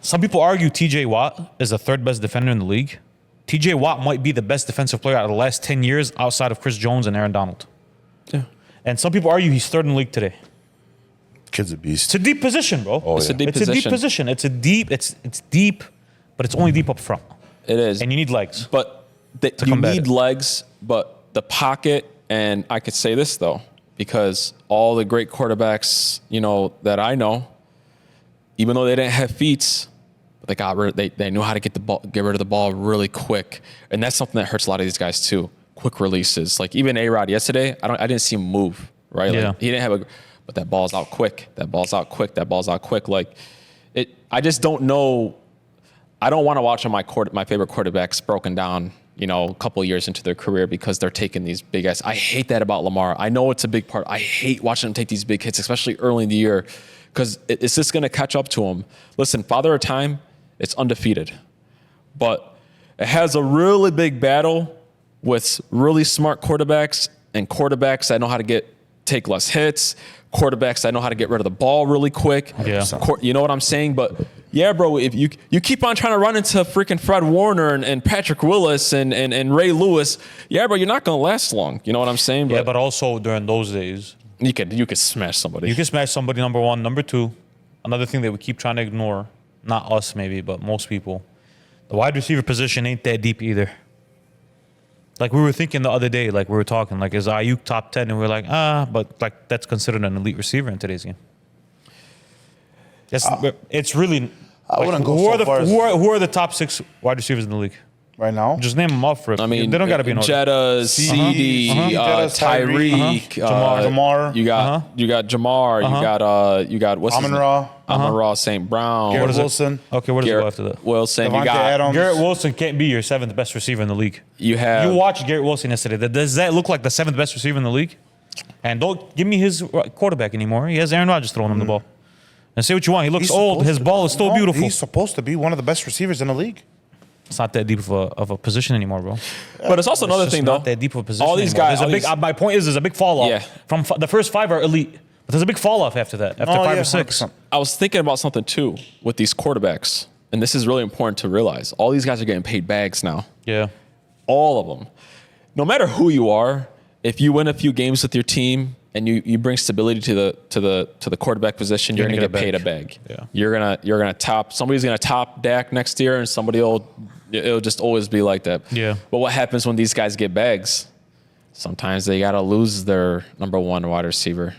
some people argue TJ Watt is the third best defender in the league. TJ Watt might be the best defensive player out of the last 10 years outside of Chris Jones and Aaron Donald. Yeah. And some people argue he's third in the league today. Kid's a beast. It's a deep position, bro. Oh, It's a yeah. deep It's a deep position. position. It's deep, but it's only deep up front. It is. And you need legs. But you combat need it. legs, but the pocket, and I could say this though, because all the great quarterbacks, that I know, even though they didn't have feet, they knew how to get rid of the ball really quick, and that's something that hurts a lot of these guys too. Quick releases, like even A-Rod yesterday, I didn't see him move. Right, Yeah. he didn't have but that ball's out quick. That ball's out quick. Like it, I just don't know. I don't want to watch my favorite quarterbacks broken down, a couple of years into their career because they're taking these big ass. I hate that about Lamar. I know it's a big part. I hate watching him take these big hits, especially early in the year, because it's just going to catch up to him. Listen, Father of Time, it's undefeated, but it has a really big battle with really smart quarterbacks and quarterbacks that know how to take less hits, quarterbacks that know how to get rid of the ball really quick. Yeah. You know what I'm saying? But yeah, bro, if you keep on trying to run into freaking Fred Warner and Patrick Willis and Ray Lewis, yeah, bro, you're not going to last long. You know what I'm saying? Yeah, but also during those days, you could smash somebody. you can smash somebody, number one. Number two, another thing that we keep trying to ignore, not us maybe, but most people, the wide receiver position ain't that deep either. Like we were thinking the other day, like we were talking, like is Ayuk top 10? And we are like, but like that's considered an elite receiver in today's game. It's really. I wouldn't go who so are the far as- who are the top 6 wide receivers in the league? Right now? Just name them off for it. I mean, they don't got to be in order. Jetta, CD, Jettas, Tyreek, Jamar. You got Jamar. You got what's his name? Amon-Ra. Amon-Ra, St. Brown. Garrett What is it? Wilson. Okay, where does it go after that? Wilson. You Devontae got Adams. Garrett Wilson can't be your 7th best receiver in the league. you have You watched Garrett Wilson yesterday. Does that look like the 7th best receiver in the league? And don't give me his quarterback anymore. He has Aaron Rodgers throwing him the ball. And say what you want. He looks He's old. supposed His to- ball is still no, beautiful. He's supposed to be one of the best receivers in the league. It's not that deep of a position anymore, bro. But it's also another It's thing, just though. not that deep of a position All these anymore. guys, There's a big, my point is, there's a big fall off. Yeah. From the first 5 are elite. But there's a big fall off after that, after 5 or 6. 100%. I was thinking about something too with these quarterbacks, and this is really important to realize. All these guys are getting paid bags now. Yeah. All of them. No matter who you are, if you win a few games with your team and you bring stability to the quarterback position, you're gonna get paid a bag. Yeah. You're gonna top somebody's gonna top Dak next year, and it'll just always be like that. Yeah. But what happens when these guys get bags? Sometimes they gotta lose their number 1 wide receiver.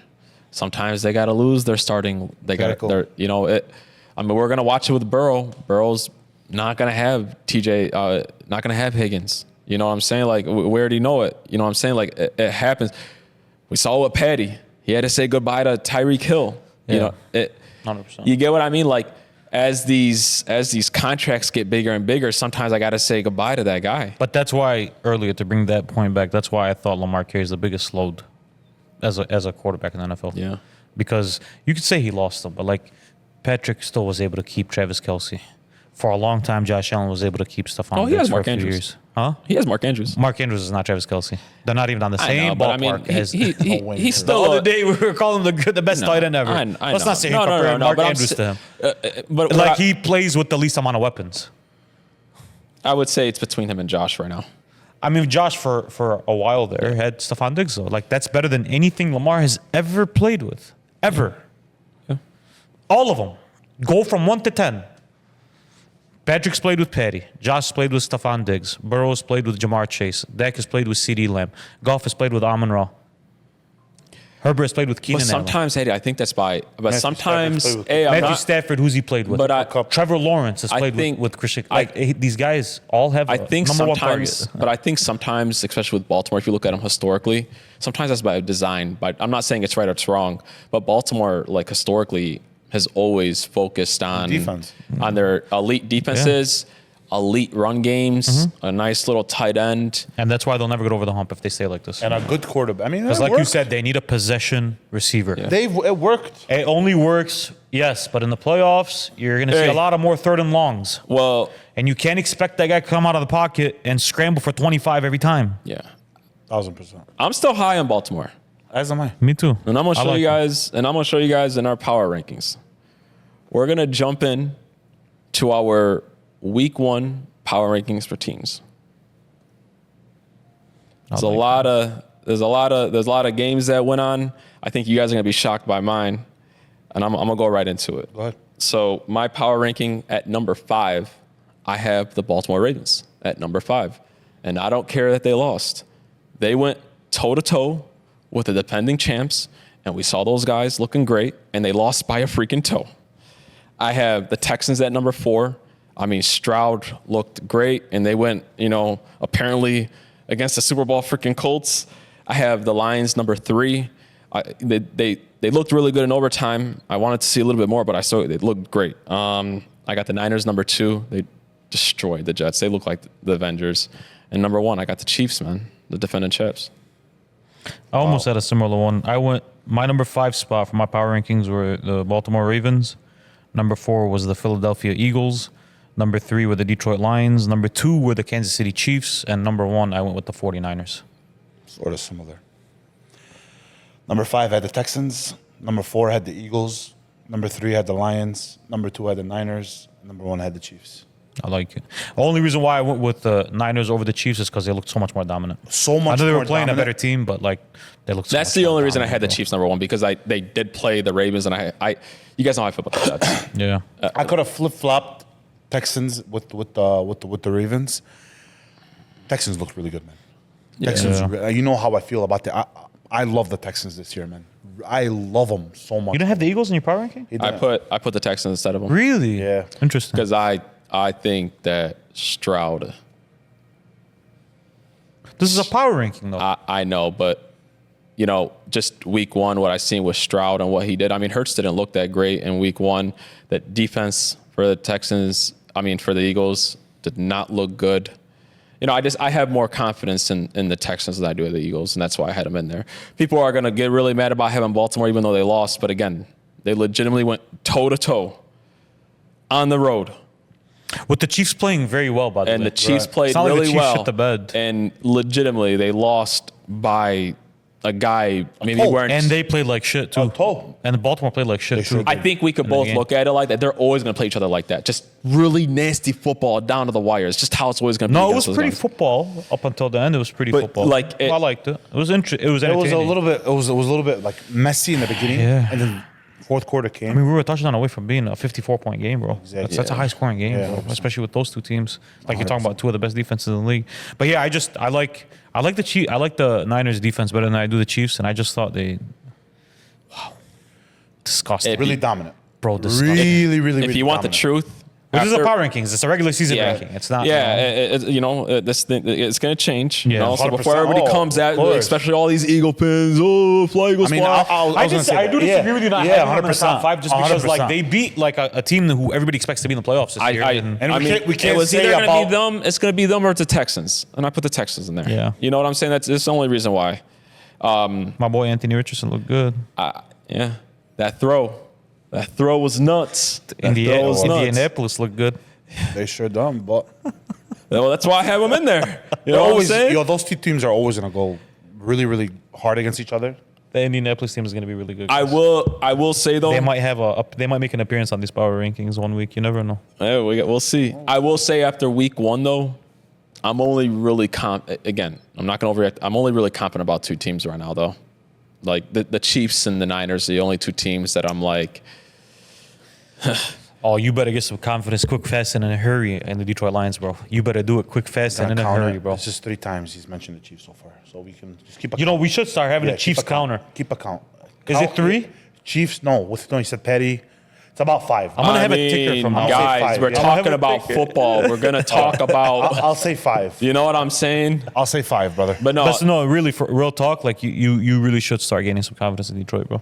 Sometimes they gotta lose their starting. They got Tackle. their I mean, we're gonna watch it with Burrow. Burrow's not gonna have TJ. Not gonna have Higgins. You know what I'm saying? Like, we already know it. You know what I'm saying? Like, it happens. We saw it with Patty. He had to say goodbye to Tyreek Hill. You Yeah. know, 100%. you get what I mean? Like, as these contracts get bigger and bigger, sometimes I got to say goodbye to that guy. But that's why, earlier, to bring that point back, that's why I thought Lamar carries the biggest load as a quarterback in the NFL. Yeah. Because you could say he lost them, but, like, Patrick still was able to keep Travis Kelce. For a long time, Josh Allen was able to keep Stephon Oh, he Diggs has for Mark a few Andrews. years. Huh? He has Mark Andrews. Mark Andrews is not Travis Kelce. They're not even on the I same know, but I ballpark mean, as. he's the still other day we were calling him the best No, tight end ever. I Let's know. not say No, comparing Mark but I'm Andrews s- to him. But Like, he plays with the least amount of weapons. I would say it's between him and Josh right now. I mean, Josh for a while there had Stephon Diggs though. Like, that's better than anything Lamar has ever played with, ever. Yeah. All of them. Go from 1 to 10. Patrick's played with Patty. Josh played with Stephon Diggs. Burrow's played with Jamar Chase. Dak has played with CeeDee Lamb. Goff has played with Amon-Ra. Herbert has played with But Keenan Allen. sometimes, Eddie, I think that's by. But Matthew sometimes, Stafford's played with- hey, I'm Matthew not, Stafford, who's he played with? But I- Trevor Lawrence has I played think- with Christian. I- Like, these guys all have I a think number one sometimes, target. but I think sometimes, especially with Baltimore, if you look at them historically, sometimes that's by design. But I'm not saying it's right or it's wrong. But Baltimore, like historically, has always focused on Defense. on their elite defenses, elite run games, a nice little tight end. And that's why they'll never get over the hump if they stay like this. And a good quarterback. I mean, Because it like you worked. said, they need a possession receiver. It worked. It only works, yes, but in the playoffs, you're going to see Hey. a lot of more 3rd and longs. Well, And you can't expect that guy to come out of the pocket and scramble for 25 every time. yeah, 1,000%. I'm still high on Baltimore, As am I. Me too. and I'm gonna I show like you him. guys. And I'm gonna show you guys in our power rankings. We're gonna jump in to our week 1 power rankings for teams. There's a lot of games that went on. I think you guys are gonna be shocked by mine, and I'm gonna go right into it. Go ahead. So my power ranking at number 5, I have the Baltimore Ravens at number 5, and I don't care that they lost. They went toe to toe with the defending champs, and we saw those guys looking great, and they lost by a freaking toe. I have the Texans at number 4. I mean, Stroud looked great, and they went, apparently against the Super Bowl freaking Colts. I have the Lions number 3. They looked really good in overtime. I wanted to see a little bit more, but I saw they looked great. I got the Niners number 2. They destroyed the Jets. They look like the Avengers. And number 1, I got the Chiefs, man, the defending champs. I almost had a similar one. My number 5 spot for my power rankings were the Baltimore Ravens. Number 4 was the Philadelphia Eagles. Number 3 were the Detroit Lions. Number 2 were the Kansas City Chiefs. And number 1, I went with the 49ers. Sort of similar. Number 5 had the Texans. Number 4 had the Eagles. Number 3 had the Lions. Number 2 had the Niners. Number 1 had the Chiefs. I like it. The only reason why I went with the Niners over the Chiefs is because they looked so much more dominant. So much I know they were more playing dominant. a better team, but like they looked. That's the only reason I had the Chiefs number 1, because they did play the Ravens, and I you guys know how I feel about the Jets. Yeah. I could have flip flopped Texans with the Ravens. Texans looked really good, man. Texans, you know how I feel about that. I love the Texans this year, man. I love them so much. You didn't have the Eagles in your power ranking? He I didn't. put the Texans instead of them. Really? Yeah. Interesting. Because I think that Stroud. This is a power ranking, though. I know, but just week 1, what I seen with Stroud and what he did. I mean, Hurts didn't look that great in week 1. That defense for the Texans, for the Eagles, did not look good. I have more confidence in the Texans than I do in the Eagles, and that's why I had them in there. People are going to get really mad about having Baltimore, even though they lost. But again, They legitimately went toe-to-toe on the road. With the Chiefs playing very well, by the way. And the Chiefs played It's not like really the Chiefs well. shit the bed. And legitimately, they lost by a guy maybe wearing. And they played like shit, too. toe. And Baltimore played like shit, too. I think we could in the both game. look at it like that. They're always going to play each other like that. Just really nasty football down to the wire. It's just how it's always going to be. No, it against was those pretty guys. football up until the end. It was pretty But, football. like, I liked it. It was entertaining. It was a little bit. It was a little bit like messy in the beginning, Yeah. and then fourth quarter came. I mean, we were a touchdown away from being a 54-point game, bro. Exactly. That's a high-scoring game, Yeah, bro, 100%. especially with those two teams. Like you're talking about, two of the best defenses in the league. But yeah, I like the Chiefs. I like the Niners defense better than I do the Chiefs, and I just thought disgusting, really dominant, bro. Disgusting. Really. If you want the dominant. truth. This is a after- power rankings. It's a regular season Yeah. ranking. It's not. Yeah, this thing, it's going to change. You Yeah, know? So 100%. before everybody Oh, comes at, of course. especially all these Eagle pins, fly Eagles, I mean, fly. I do disagree with you not having them in the 100%. top five just because 100%. like they beat like a team who everybody expects to be in the playoffs this year. And I we mean, can't- we can't it was say either going to be about- them. It's going to be them or it's the Texans, and I put the Texans in there. Yeah. You know what I'm saying? That's the only reason why. My boy Anthony Richardson looked good. Yeah, that throw was nuts. That throw was nuts. Indianapolis looked good. They sure done, but Well, that's why I have them in there. You know always, what I'm saying? those two teams are always gonna go really hard against each other. The Indianapolis team is going to be really good. I will say though, They might have they might make an appearance on these power rankings one week. You never know. we'll see. I will say after week one though, I'm only really again, I'm not going to overreact. I'm only really confident about two teams right now though. Like the Chiefs and the Niners are the only two teams that I'm like, Oh, you better get some confidence quick, fast, and in a hurry in the Detroit Lions, bro. You better do it quick, fast, and in a hurry, bro. It's just 3 times he's mentioned the Chiefs so far, so we can just keep. You know, we should start having a keep Chiefs count. counter. Keep a count. Is it 3? Chiefs? No. No, he said Petty. It's about 5. I'm gonna have a ticker from I'll say guys. 5, We're yeah. talking about football. We're gonna talk about. I'll say 5. You know what I'm saying? I'll say 5, brother. But no, That's no, really, for real talk. Like you really should start gaining some confidence in Detroit, bro.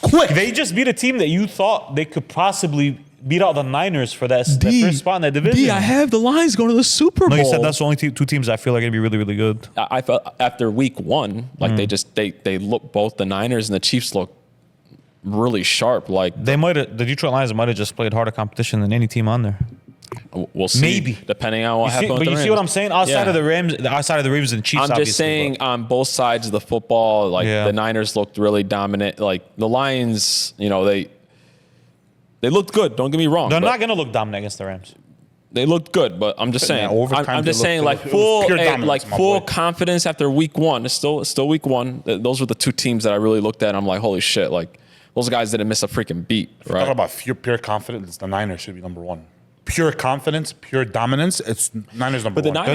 Quick. They just beat a team that you thought they could possibly beat out the Niners for that first spot in that division. I have the Lions going to the Super Bowl. No, you said that's the only two teams I feel like are gonna be really, really good. I felt after week one, like they look both the Niners and the Chiefs look really sharp. Like The Detroit Lions might have just played harder competition than any team on there. we'll see. Maybe. Depending on what happens. But you see what I'm saying? Outside of the Ravens and the Chiefs, I'm obviously, just saying on both sides of the football, like Yeah. the Niners looked really dominant. Like the Lions, you know, they looked good. Don't get me wrong. they're but not gonna look dominant against the Rams. They looked good, but I'm just saying. overtime I'm just they saying, looked- like it was full, pure dominance, like my full boy. confidence after week one. It's still week one. Those were the two teams that I really looked at. And I'm like, holy shit! Like those guys didn't miss a freaking beat, Talk right? about pure confidence. The Niners should be number 1. Pure confidence, pure dominance. It's Niners number 1. But the Niners-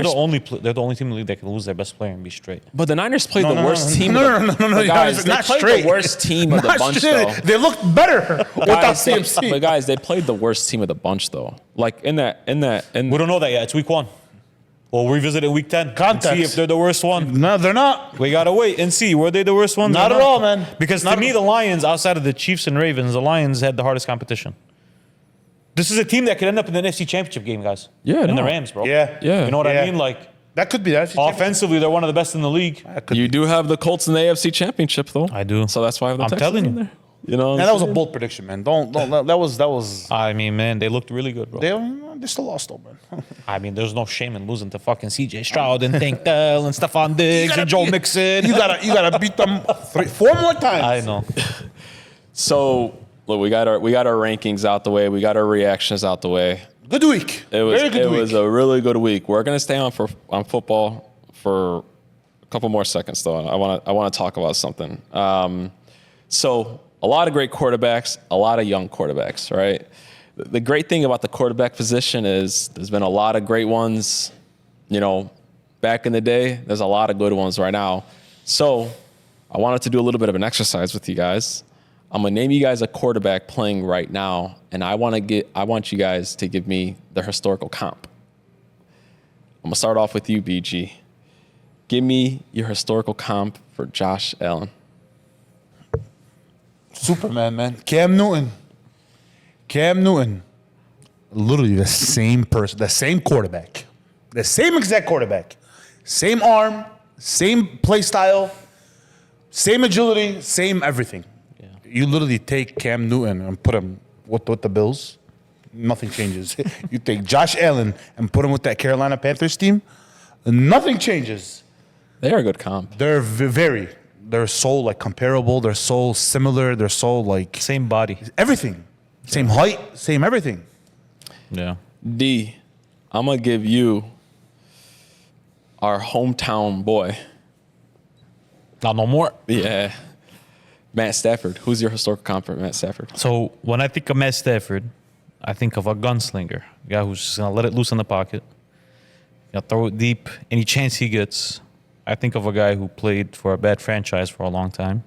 They're the only team in the league that can lose their best player and be straight. But the Niners played the worst team. No, of the, no, but guys, they not played straight. the worst team of the Not bunch, straight. though. They looked better without Guys, CMC. but guys, they played the worst team of the bunch, though. Like in We don't know that yet. It's week 1. We'll revisit it in week 10. and Context. see if they're the worst one. No, they're not. We gotta wait and see. Were they the worst ones? or Not at all, man. Because Not to me, at- the Lions, outside of the Chiefs and Ravens, the Lions had the hardest competition. This is a team that could end up in the NFC Championship game, guys. Yeah, And no. the Rams, bro. Yeah. Yeah. You know what Yeah. I mean? Like, That could be that. offensively, they're one of the best in the league. You do have the Colts in the AFC Championship, though. I do. So that's why I have the I'm Texans telling in you. there. You know, Yeah, that was a bold prediction, man. Don't. That was. I mean, man, they looked really good, bro. They still lost, though, man. I mean, there's no shame in losing to fucking CJ Stroud and Tank Dell and Stephon Diggs and Joe Mixon. You gotta beat them 4 more times. I know. So look, we got our rankings out the way. We got our reactions out the way. Good week. Very good week. Was a really good week. We're gonna stay on football for a couple more seconds though. I want to talk about something. So a lot of great quarterbacks, a lot of young quarterbacks, right? The great thing about the quarterback position is there's been a lot of great ones, you know, back in the day. There's a lot of good ones right now. So I wanted to do a little bit of an exercise with you guys. I'm gonna name you guys a quarterback playing right now, and I want you guys to give me the historical comp. I'm gonna start off with you, BG. Give me your historical comp for Josh Allen. Superman, man. Cam Newton. Literally the same person, the same quarterback. The same exact quarterback. Same arm, same play style, same agility, same everything. Yeah. You literally take Cam Newton and put him with the Bills. Nothing changes. You take Josh Allen and put him with that Carolina Panthers team. Nothing changes. They are a good comp. They're they're so like comparable. They're so similar. They're so like Same body. everything. Same height, same everything. Yeah. D, I'm gonna give you our hometown boy. Not no more. Yeah, Matt Stafford. Who's your historical comp for Matt Stafford? So when I think of Matt Stafford, I think of a gunslinger, a guy who's just gonna let it loose in the pocket, throw it deep any chance he gets. I think of a guy who played for a bad franchise for a long time.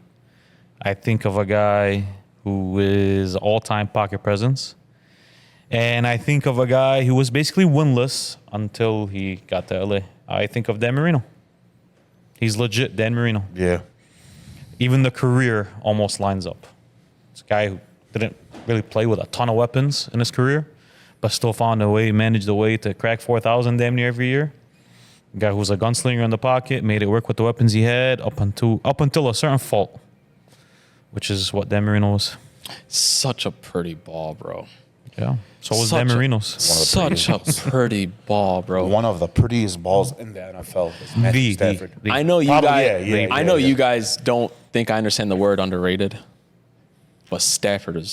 I think of a guy who is all-time pocket presence, and I think of a guy who was basically winless until he got to LA. I think of Dan Marino. He's legit Dan Marino. Yeah. Even the career almost lines up. It's a guy who didn't really play with a ton of weapons in his career, but still found a way, managed a way to crack 4,000 damn near every year. A guy who was a gunslinger in the pocket, made it work with the weapons he had up until a certain fault, which is what Dan Marino was. Such a pretty ball, bro. Yeah. So was Such Dan a- Marino's. Such a pretty ball, bro. One of the prettiest balls in the NFL is Matthew Stafford. I know you Probably, guys. yeah, I know you guys don't think I understand the word underrated, but Stafford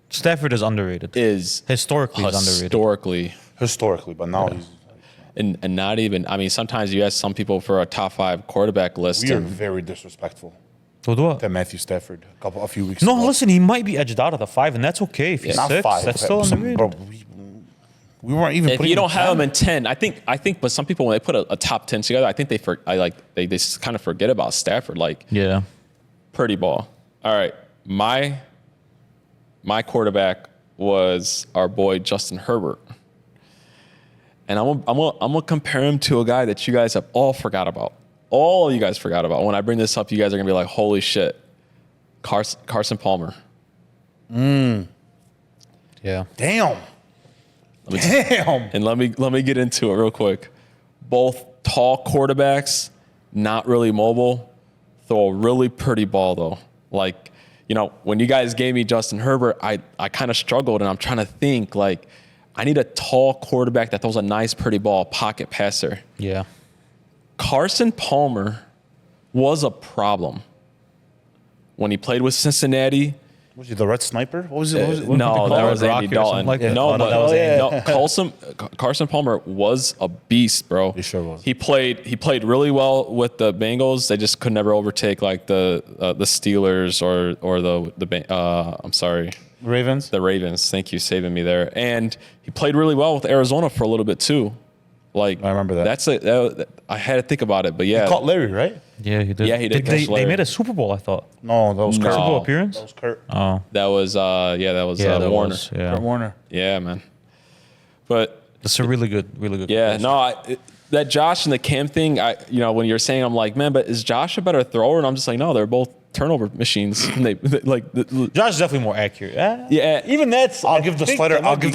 Stafford is underrated. is Historically, he's underrated. Historically, but now he's. and not even. I mean, sometimes you ask some people for a top 5 quarterback list. We are and very disrespectful So do what? to Matthew Stafford a few weeks No, ago. listen, he might be edged out of the 5, and that's okay. If he's Not 6, 5. that's still underrated. Bro, we weren't even if putting you don't have 10. him in 10, I think, but some people when they put a top 10 together, I think they kind of forget about Stafford. Like Yeah. pretty ball. All right, my quarterback was our boy Justin Herbert, and I'm gonna compare him to a guy that you guys have all forgot about. All you guys forgot about. When I bring this up, you guys are gonna be like, "Holy shit!" Carson Palmer. Yeah. Damn. And let me get into it real quick. Both tall quarterbacks, not really mobile, throw a really pretty ball though. Like, when you guys gave me Justin Herbert, I kind of struggled, and I'm trying to think like I need a tall quarterback that throws a nice pretty ball, pocket passer. Yeah. Carson Palmer was a problem when he played with Cincinnati. Was he the Red Sniper? What was it? No, that was Andy Rocky or Dalton. something like that? No, Oh, no, but that was Andy. no, Carson Palmer was a beast, bro. He sure was. He played really well with the Bengals. They just could never overtake like the Steelers or the Ravens? the Ravens. Thank you, saving me there. And he played really well with Arizona for a little bit too. Like I remember that. I had to think about it, but yeah, He caught Larry, right? Yeah, he did. Yeah, he did catch They Larry. made a Super Bowl, I thought. No, that was Kurt. No. Super Bowl appearance? That was Kurt. Oh. that was That Warner. was, yeah. Kurt Warner. Yeah, man. But That's a really good. yeah, no, that Josh and the Cam thing, when you're saying, I'm like, man, but is Josh a better thrower? And I'm just like, no, they're both turnover machines. And Josh is definitely more accurate. yeah, Even that's. I'll give the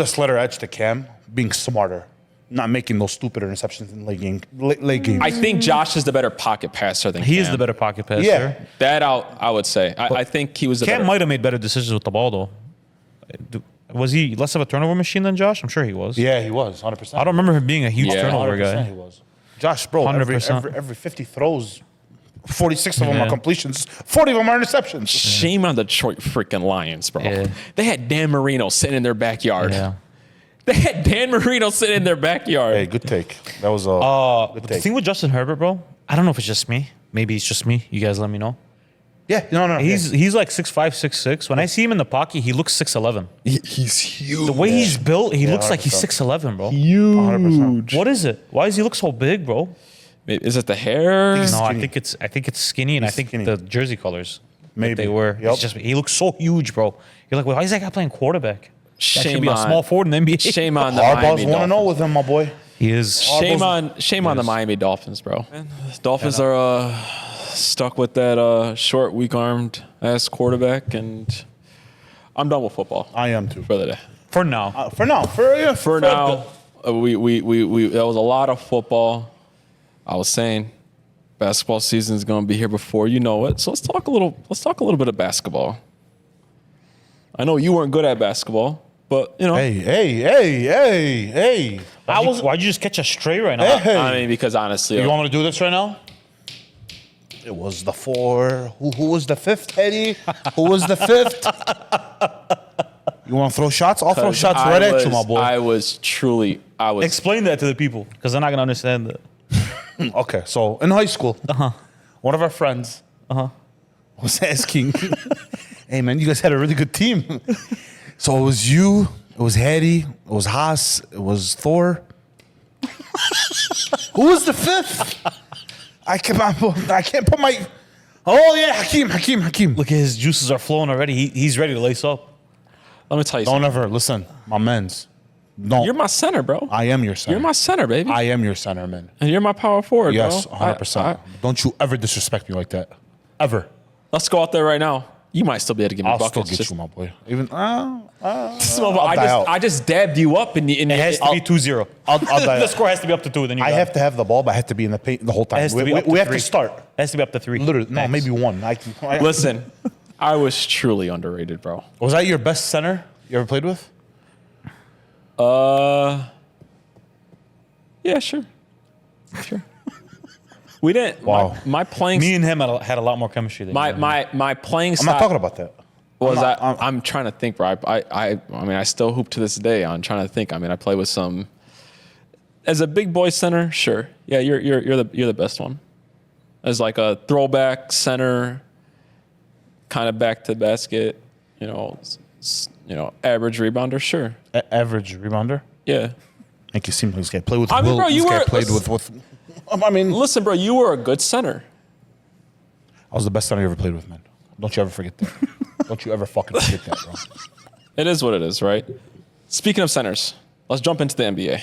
Slater edge to Cam, being smarter, not making those stupid interceptions in late games. I think Josh is the better pocket passer than He Cam. is the better pocket passer. Yeah. That I would say. I think he was the Cam better. might have made better decisions with the ball, though. Was he less of a turnover machine than Josh? I'm sure he was. Yeah, he was 100%. I don't remember him being a huge Yeah. turnover 100% guy. he was. Josh, bro, every 50 throws, 46 of them Yeah. are completions, 40 of them are interceptions. Shame on the Detroit freaking Lions, bro. Yeah. They had Dan Marino sitting in their backyard. Yeah. They had Dan Marino sitting in their backyard. Hey, good take. That was a good But the take. thing with Justin Herbert, bro, I don't know if it's just me. Maybe it's just me. You guys let me know. Yeah, no. He's like 6'5", 6'6". When I see him in the pocket, he looks 6'11". He's huge. The way he's built, he looks like he's 100%. 6'11", bro. 100%. What is it? Why does he look so big, bro? Is it the hair? He's No, I skinny. think it's skinny, and I think skinny. the jersey colors. Maybe. They were. Yep. It's just he looks so huge, bro. You're like, why is that guy playing quarterback? That should Shame be a on- small forward in the NBA. Shame on the Harbaugh's Miami 1-0 Dolphins. with him, my boy. He is. Shame on the Miami Dolphins, bro. Dolphins are stuck with that short, weak-armed ass quarterback, and I'm done with football I am too. for the day. For now. For now. For now, we that was a lot of football. I was saying, basketball season is going to be here before you know it. So let's talk a little bit of basketball. I know you weren't good at basketball, but you know. Hey. Why'd you just catch a stray right now? Hey. I mean, because honestly, You want me to do this right now? It was the 4. Who was the 5th, Eddie? Who was the 5th? You want to throw shots? I'll throw shots right at you, my boy. I was. Explain that to the people because they're not gonna understand that. Okay, so in high school, one of our friends was asking, hey, man, you guys had a really good team. So it was you, it was Hattie, it was Haas, it was Thor. Who was the 5th? I can't put my... Oh, yeah, Hakeem. Look at his juices are flowing already. He's ready to lace up. Let me tell you Don't something. ever, listen, my mens. No, You're my center, bro. I am your center. You're my center, baby. I am your center, man. And you're my power forward, Yes, bro. 100%. Don't you ever disrespect me like that. Ever. Let's go out there right now. You might still be able to give me I'll buckets. still get you, my boy. Even I just dabbed you up, and It has to be 2-0. I'll die. The score has to be up to 2. Then you I got have it. to have the ball, but I have to be in the paint the whole It time. has to be We up to have 3. to start. It has to be up to 3. Literally, no, Max. maybe 1. Listen, I was truly underrated, bro. Was that your best center you ever played with? Yeah, sure. We didn't. Wow. My playing. Me and him had a lot more chemistry than you. My playing I'm style. not talking about that. Was I'm I'm trying to think, bro. I mean, I still hoop to this day. I'm trying to think. I mean, I play with some. As a big boy center, sure. Yeah, you're the best one. As like a throwback center, kind of back to the basket, average rebounder, sure. Average rebounder? Yeah. Make you seem like this guy played with I mean, Will. bro, you this guy were- played with. I mean, Listen, bro, you were a good center. I was the best center you ever played with, man. Don't you ever forget that. Don't you ever fucking forget that, bro. It is what it is, right? Speaking of centers, let's jump into the NBA.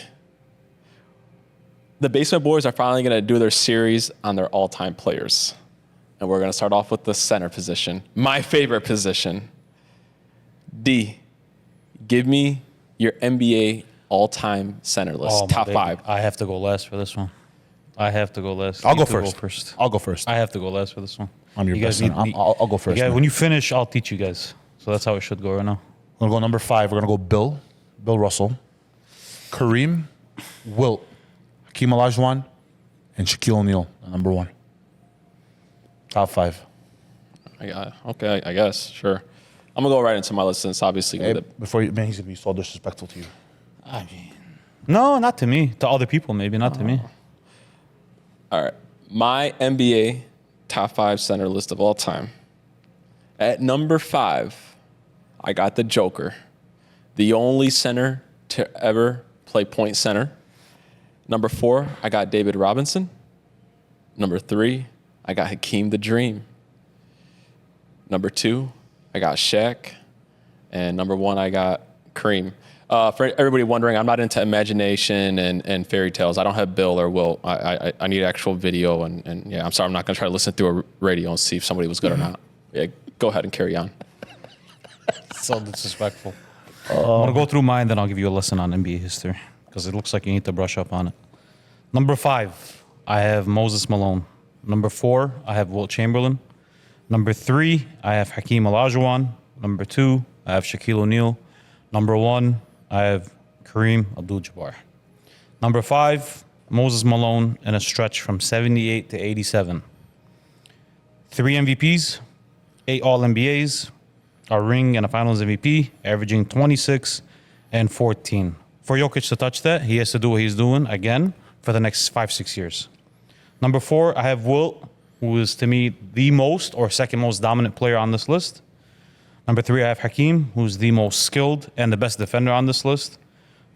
The Basement Boys are finally going to do their series on their all-time players. And we're going to start off with the center position, my favorite position. D, give me your NBA all-time center list, Oh, my top baby. 5. I have to go last for this one. I have to go last. I'll You go have to first. I'll go first. I have to go last for this one. I'm your You best guys center. need- I'll go first. Yeah, man. when you finish, I'll teach you guys. So that's how it should go right now. We're going to go number 5. We're going to go Bill Russell, Kareem, Wilt, Hakeem Olajuwon, and Shaquille O'Neal, number 1. Top 5. Okay, I guess, sure. I'm going to go right into my list since obviously Hey, with it. before you, man, he's going to be so disrespectful to you. I mean, no, not to me. To other people, maybe not to me. All right. My NBA top 5 center list of all time. At number 5, I got the Joker, the only center to ever play point center. Number 4, I got David Robinson. Number 3, I got Hakeem the Dream. Number 2, I got Shaq. And number 1, I got Kareem. For everybody wondering, I'm not into imagination and fairy tales. I don't have Bill or Will. I need actual video. And yeah, I'm sorry, I'm not going to try to listen through a radio and see if somebody was good or not. Yeah, go ahead and carry on. So disrespectful. I'm gonna go through mine, then I'll give you a lesson on NBA history because it looks like you need to brush up on it. Number 5, I have Moses Malone. Number 4, I have Wilt Chamberlain. Number 3, I have Hakeem Olajuwon. Number 2, I have Shaquille O'Neal. Number 1, I have Kareem Abdul-Jabbar. Number 5, Moses Malone in a stretch from 78 to 87. 3 MVPs, 8 All-NBAs, a ring and a Finals MVP, averaging 26 and 14. For Jokic to touch that, he has to do what he's doing again for the next 5-6 years. Number 4, I have Wilt, who is to me the most or second most dominant player on this list. Number 3, I have Hakeem, who's the most skilled and the best defender on this list.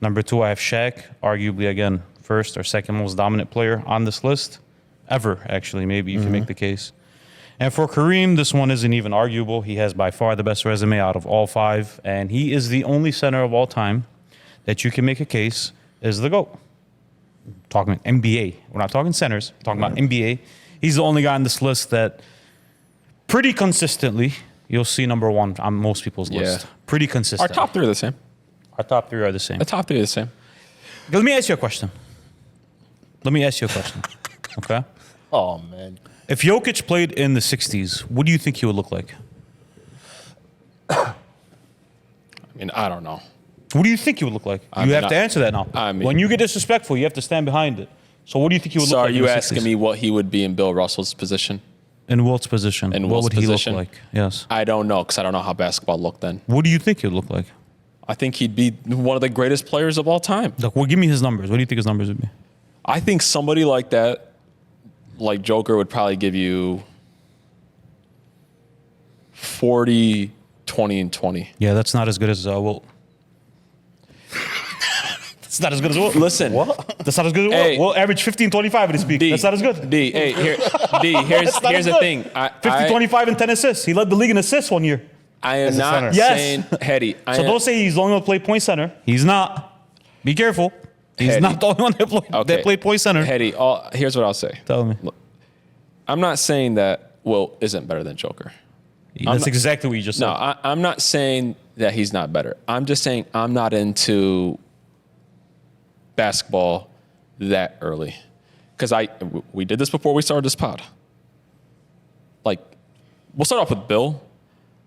Number 2, I have Shaq, arguably, again, first or second most dominant player on this list. Ever, actually, maybe, if you make the case. And for Kareem, this one isn't even arguable. He has by far the best resume out of all 5. And he is the only center of all time that you can make a case is the GOAT. Talking about NBA. We're not talking centers. We're talking about NBA. He's the only guy on this list that pretty consistently you'll see number 1 on most people's list. Pretty consistent. Our top 3 are the same. Our top 3 are the same. The top 3 are the same. Let me ask you a question. Okay? Oh, man. If Jokic played in the 60s, what do you think he would look like? mean, I don't know. What do you think he would look like? You have to answer that now. I mean- when you get disrespectful, you have to stand behind it. So what do you think he would So look are like? you in the asking 60s? me what he would be in Bill Russell's position? In Wilt's position? In what Wilt's would he position? look like? Yes. I don't know because I don't know how basketball looked then. What do you think he would look like? I think he'd be one of the greatest players of all time. Look, well, give me his numbers. What do you think his numbers would be? I think somebody like that, like Joker, would probably give you 40, 20, and 20. Yeah, that's not as good as Wilt. That's not as good as Wilt. Listen. What? That's not as good as Hey. Wilt. Wilt averaged 15, 25 in his peak. That's not as good. D, hey, here's That's not here's as the good. thing. 50, 25, and 10 assists. He led the league in assists one year. I am As a not center. Yes. saying Hetty. So don't say he's the only one to play point center. He's not. Be careful. He's Hetty. not the only one that played point center. Hetty, here's what I'll say. Tell me. I'm not saying that Wilt isn't better than Joker. That's exactly what you just said. No, I'm not saying that he's not better. I'm just saying I'm not into basketball that early. Because we did this before we started this pod. Like, we'll start off with Bill.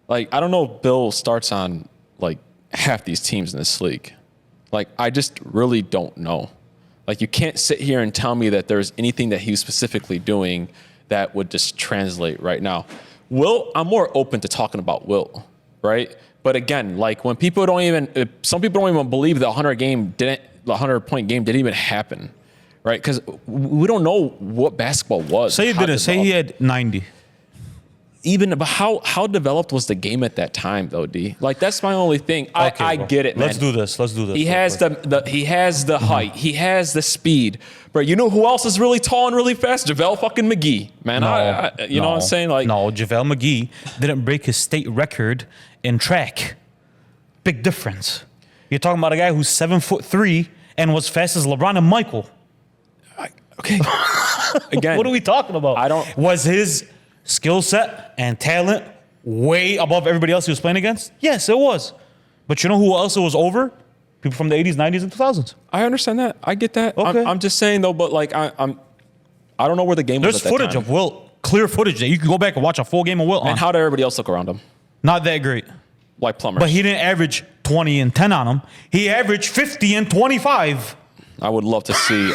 Like, I don't know if Bill starts on, like, half these teams in this league. Like, I just really don't know. Like, you can't sit here and tell me that there's anything that he's specifically doing that would just translate right now. Wilt, I'm more open to talking about Wilt, right? But again, like when people don't even, some people don't even believe the 100-point game didn't even happen, right? Because we don't know what basketball was. Say he didn't. Say he had 90. But how developed was the game at that time, though, D? Like that's my only thing. Okay, I bro. get it, man. Let's do this. He has he has the height. He has the speed. But you know who else is really tall and really fast? JaVale fucking McGee, man. You know what I'm saying? Like, no, JaVale McGee didn't break his state record in track. Big difference. You're talking about a guy who's 7'3" and was fast as LeBron and Michael. okay. Again, What are we talking about? I don't- Was his skill set and talent way above everybody else he was playing against? Yes, it was. But you know who else it was over? People from the 80s, 90s, and 2000s. I understand that. I get that. Okay. I'm just saying though, but like I don't know where the game was There's at that footage time. of Wilt, clear footage that you can go back and watch a full game of Wilt on. And how did everybody else look around him? Not that great. Like plumbers. But he didn't average 20 and 10 on him. He averaged 50 and 25. I would love to see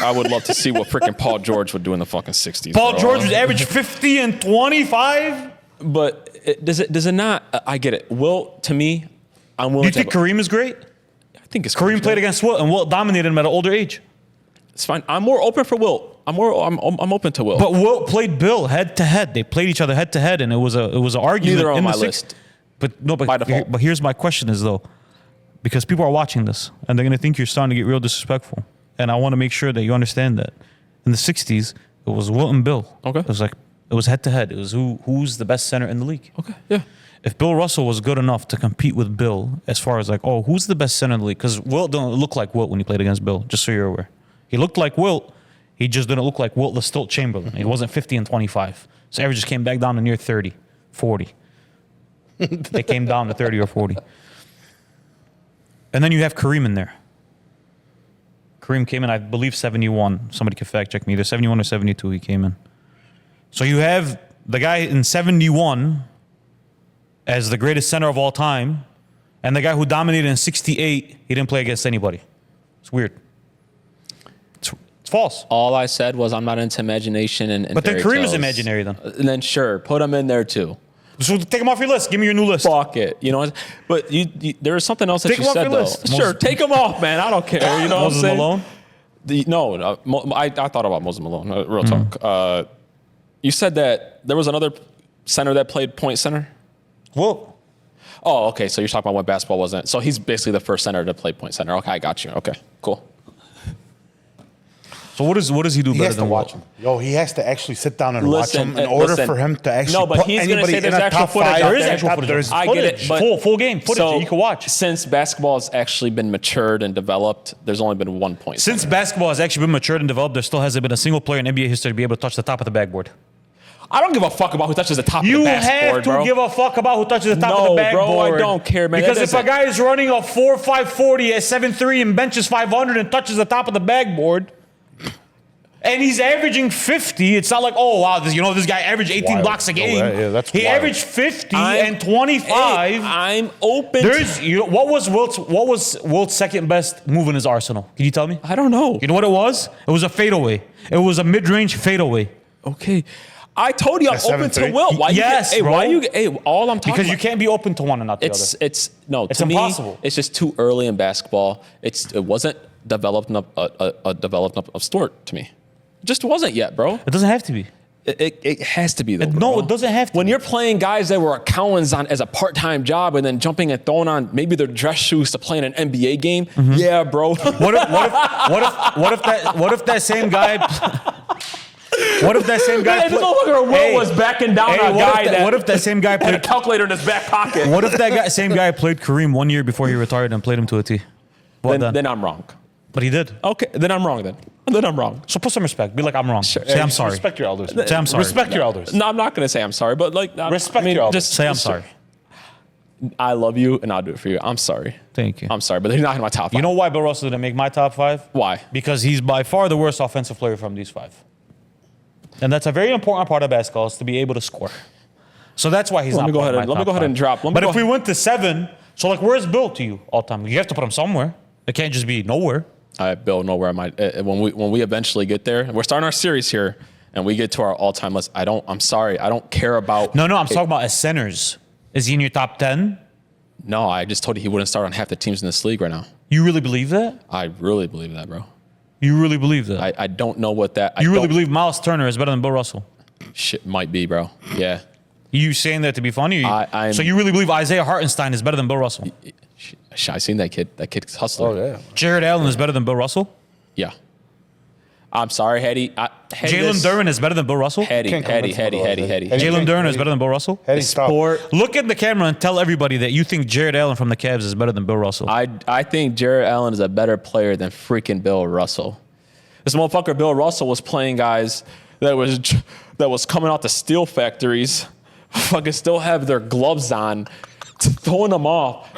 what freaking Paul George would do in the fucking 60s. Paul bro. George was average 50 and 25. But does it not? I get it. Wilt, to me, I'm willing Do you to. think Kareem is great? I think it's Kareem played against Wilt, and Wilt dominated him at an older age. It's fine. I'm more open for Wilt. I'm open to Wilt. But Wilt played Bill head to head. They played each other head to head, and it was an argument. Neither on in my the list. By default. But here's my question is though, because people are watching this and they're gonna think you're starting to get real disrespectful, and I want to make sure that you understand that in the '60s it was Wilt and Bill. Okay. It was like it was head to head. It was who's the best center in the league. Okay. Yeah. If Bill Russell was good enough to compete with Bill as far as like, oh, who's the best center in the league? Because Wilt don't look like Wilt when he played against Bill, just so you're aware. He looked like Wilt. He just didn't look like Wilt the Stilt Chamberlain. He wasn't 50 and 25. So averages came back down to near 30, 40. They came down to 30 or 40. And then you have Kareem in there. Kareem came in, I believe, 71. Somebody can fact check me. Either 71 or 72 he came in. So you have the guy in 71 as the greatest center of all time, and the guy who dominated in 68, he didn't play against anybody. It's weird. It's false. All I said was I'm not into imagination and But then fairy Kareem is tales. imaginary then. And then sure, put him in there too. So take him off your list. Give me your new list. Fuck it. You know, but there is something else that Take you him off said your though. list. Sure, take him off, man. I don't care. You know Moses what I'm saying? Malone? I thought about Moses Malone. Real talk. You said that there was another center that played point center. Well, Oh, okay. So you're talking about when basketball wasn't. So he's basically the first center to play point center. Okay, I got you. Okay, cool. so what does he do He better has to than watch Wilt? him. Yo, he has to actually sit down and Listen, watch him in order listen. for him to actually No, but put he's gonna anybody say in there's a actual top footage five. out There is there. actual footage. There's I get it, footage. but Full game footage that you can watch. Since basketball has actually been matured and developed, there's only been 1 point. Since basketball has actually been matured and developed, there still hasn't been a single player in NBA history to be able to touch the top of the backboard. I don't give a fuck about who touches the top of the You basketball, have to bro. give a fuck about who touches the top of No, the bro, backboard. I don't care, man. Because That if a doesn't- guy is running a 4.5 40 at 7'3" and benches 500 and touches the top of the backboard, And he's averaging 50. It's not like, oh, wow, this guy averaged 18 Wild. blocks a No game. way. Yeah, that's he wild. averaged 50 and 25. Hey, I'm open. What was Wilt's second best move in his arsenal? Can you tell me? I don't know. You know what it was? It was a fadeaway. It was a mid-range fadeaway. Okay. I told you I'm At open to 7'3"? Wilt. Why Yes, you? Hey, bro. why you? Hey, all I'm talking Because you about, can't be open to one and not the other. It's no. It's to impossible. Me, it's just too early in basketball. It wasn't developed enough a developed enough sport to me. It just wasn't yet, bro. It doesn't have to be. It has to be though. No, bro. it doesn't have to When be. you're playing guys that were accountants on as a part-time job and then jumping and throwing on maybe their dress shoes to play in an NBA game, yeah, bro. What if that same guy? What if that same guy? Hey, this motherfucker Will was backing down a guy what if that same guy had a played? calculator in his back pocket? What if that same guy played Kareem 1 year before he retired and played him to a T? What then? Then I'm wrong. But he did. Okay, then I'm wrong then. Then I'm wrong. So put some respect. Be like, I'm wrong. Say I'm sorry. Respect your elders. Say I'm sorry. Respect your elders. No, I'm not gonna say I'm sorry, but like Respect your elders. just Say I'm sorry. I love you and I'll do it for you. I'm sorry. Thank you. I'm sorry, but he's not in my top five. You know why Bill Russell didn't make my top 5? Why? Because he's by far the worst offensive player from these 5. And that's a very important part of basketball is to be able to score. So that's why he's Let not me go part ahead of and- my let me top go ahead 5. and drop- let me But go if we ahead- went to 7, so like where's Bill to you all time? You have to put him somewhere. It can't just be nowhere. Bill, know where I might when we eventually get there. We're starting our series here, and we get to our all-time list. I'm sorry. I don't care about. No, I'm talking about as centers. Is he in your top 10? No, I just told you he wouldn't start on half the teams in this league right now. You really believe that? I really believe that, bro. You really believe that? I don't know what that. You really believe Miles Turner is better than Bill Russell? Shit might be, bro. Yeah. You saying that to be funny? I'm- So you really believe Isaiah Hartenstein is better than Bill Russell? I seen that kid. That kid's hustler. Oh yeah. Jared Allen is better than Bill Russell? Yeah. I'm sorry, Hetty. Jalen Duren is better than Bill Russell? Hetty. Can't convince him otherwise. Hetty. Jalen Duren is better than Bill Russell? Hey, stop. Look at the camera and tell everybody that you think Jared Allen from the Cavs is better than Bill Russell. I think Jared Allen is a better player than freaking Bill Russell. This motherfucker Bill Russell was playing guys that was coming out the steel factories, fucking still have their gloves on, throwing them off.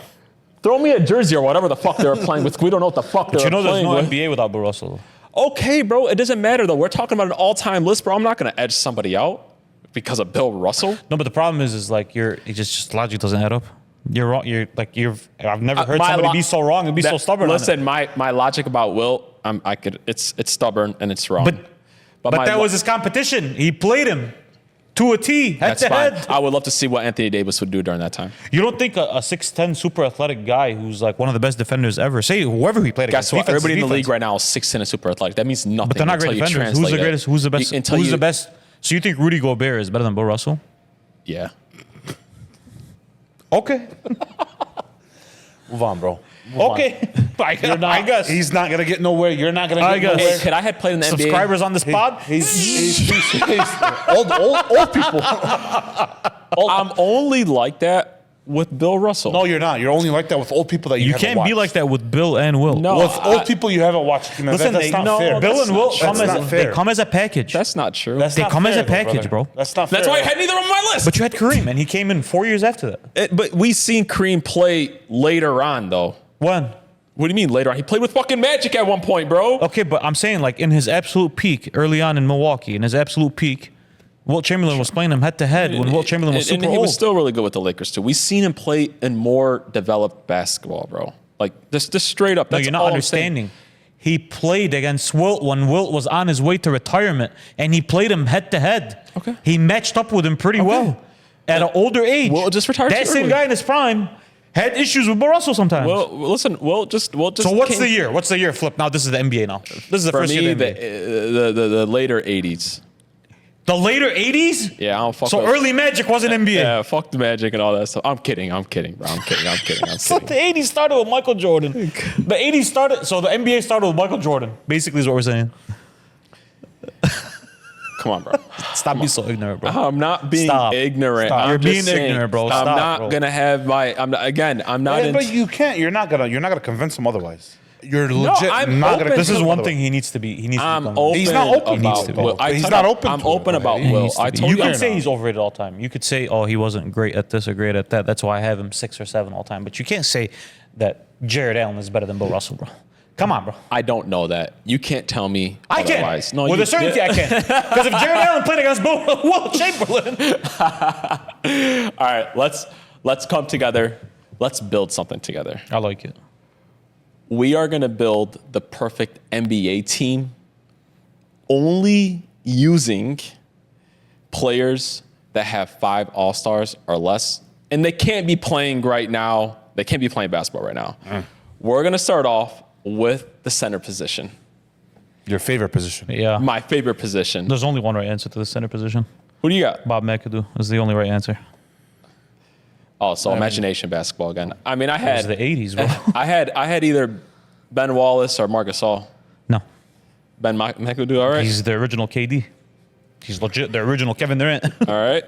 Throw me a jersey or whatever the fuck they were playing with. We don't know what the fuck they But were you know there's playing no with. NBA without Bill Russell. Okay, bro, it doesn't matter though. We're talking about an all-time list, bro. I'm not gonna edge somebody out because of Bill Russell. No, but the problem is like it just logic doesn't add up. You're wrong. I've never heard My somebody lo- be so wrong and be so That- stubborn. Listen, my logic about Wilt, it's stubborn and it's wrong. But my that lo- was his competition. He played him to a T, head that's to fine. head. I would love to see what Anthony Davis would do during that time. You don't think a 6'10 super athletic guy who's like one of the best defenders ever, say whoever he played Guess against, what? defense, Everybody in the defense. league right now is 6'10" and super athletic. That means nothing. But they're not until great you defenders. Who's translate the it. greatest? Who's the best? Until Who's you- the best? So you think Rudy Gobert is better than Bill Russell? Yeah. Okay. Move on, bro. Move on. Okay. I guess. He's not gonna get nowhere. You're not gonna I get guess. nowhere. Hey, could I had played in the NBA? Subscribers on this pod? He's old people. I'm only like that with Bill Russell. No, you're not. You're only like that with old people that you You haven't can't be watched. like that with Bill and Will. No. With old I- people you haven't watched. Man, Listen, that's not fair. Bill and Will That's come not as fair. they come as a package. That's not true. That's They not come as fair, a package, brother. bro. That's not fair. That's why I had neither on my list. But you had Kareem, and he came in 4 years after that. But we seen Kareem play later on, though. When? What do you mean later on? He played with fucking Magic at one point, bro. Okay, but I'm saying like in his absolute peak early on in Milwaukee, in his absolute peak, Wilt Chamberlain was playing him head to head when Wilt Chamberlain was And super he old. was still really good with the Lakers too. We seen him play in more developed basketball, bro. Like just straight up. No, That's you're not all I'm saying. understanding. He played against Wilt when Wilt was on his way to retirement, and he played him head to head. Okay. He matched up with him pretty well at an older age. Wilt just retired That too same early. guy in his prime had issues with Bill Russell sometimes. Well, listen. Well, just. so what's the year? What's the year flip? Now this is the NBA now. This is the For first me? year of the NBA. The later '80s. The later 80s? Yeah, I don't fuck. So with- early Magic wasn't NBA. Yeah, fuck the Magic and all that stuff. I'm kidding, bro. I'm kidding. So the 80s started with Michael Jordan. The 80s started, so the NBA started with Michael Jordan, basically is what we're saying. Come on, bro. Stop being so ignorant, bro. I'm not being Stop. ignorant. Stop. I'm You're just being saying, ignorant, bro. I'm Stop, not bro. gonna have my. I'm not Yeah, in. but you can't. You're not gonna convince him otherwise. You're legit I'm not open. gonna. This is convince him one otherwise. thing he needs to be. He needs I'm to become. open. He's not open. About He needs to be. Will. But he's told not you, open I'm to it, open bro. about He Will. needs to I be. told You you. can say he's overrated all the time. You could say, oh, he wasn't great at this or great at that. That's why I have him 6 or 7 all the time. But you can't say that Jared Allen is better than Bill Russell, bro. Come on, bro. I don't know that. You can't tell me I otherwise. can. No, With you a certainty, I can. Because if Jared Allen played against Will Chamberlain. All right, let's come together. Let's build something together. I like it. We are going to build the perfect NBA team only using players that have 5 All-Stars or less. And they can't be playing right now. They can't be playing basketball right now. We're going to start off with the center position. Your favorite position? Yeah. My favorite position. There's only one right answer to the center position. Who do you got? Bob McAdoo is the only right answer. Oh, so imagination basketball again. I mean, I It had was the 80s, bro. I had either Ben Wallace or Marc Gasol. No. Ben McAdoo, all right? He's the original KD. He's legit the original Kevin Durant. All right.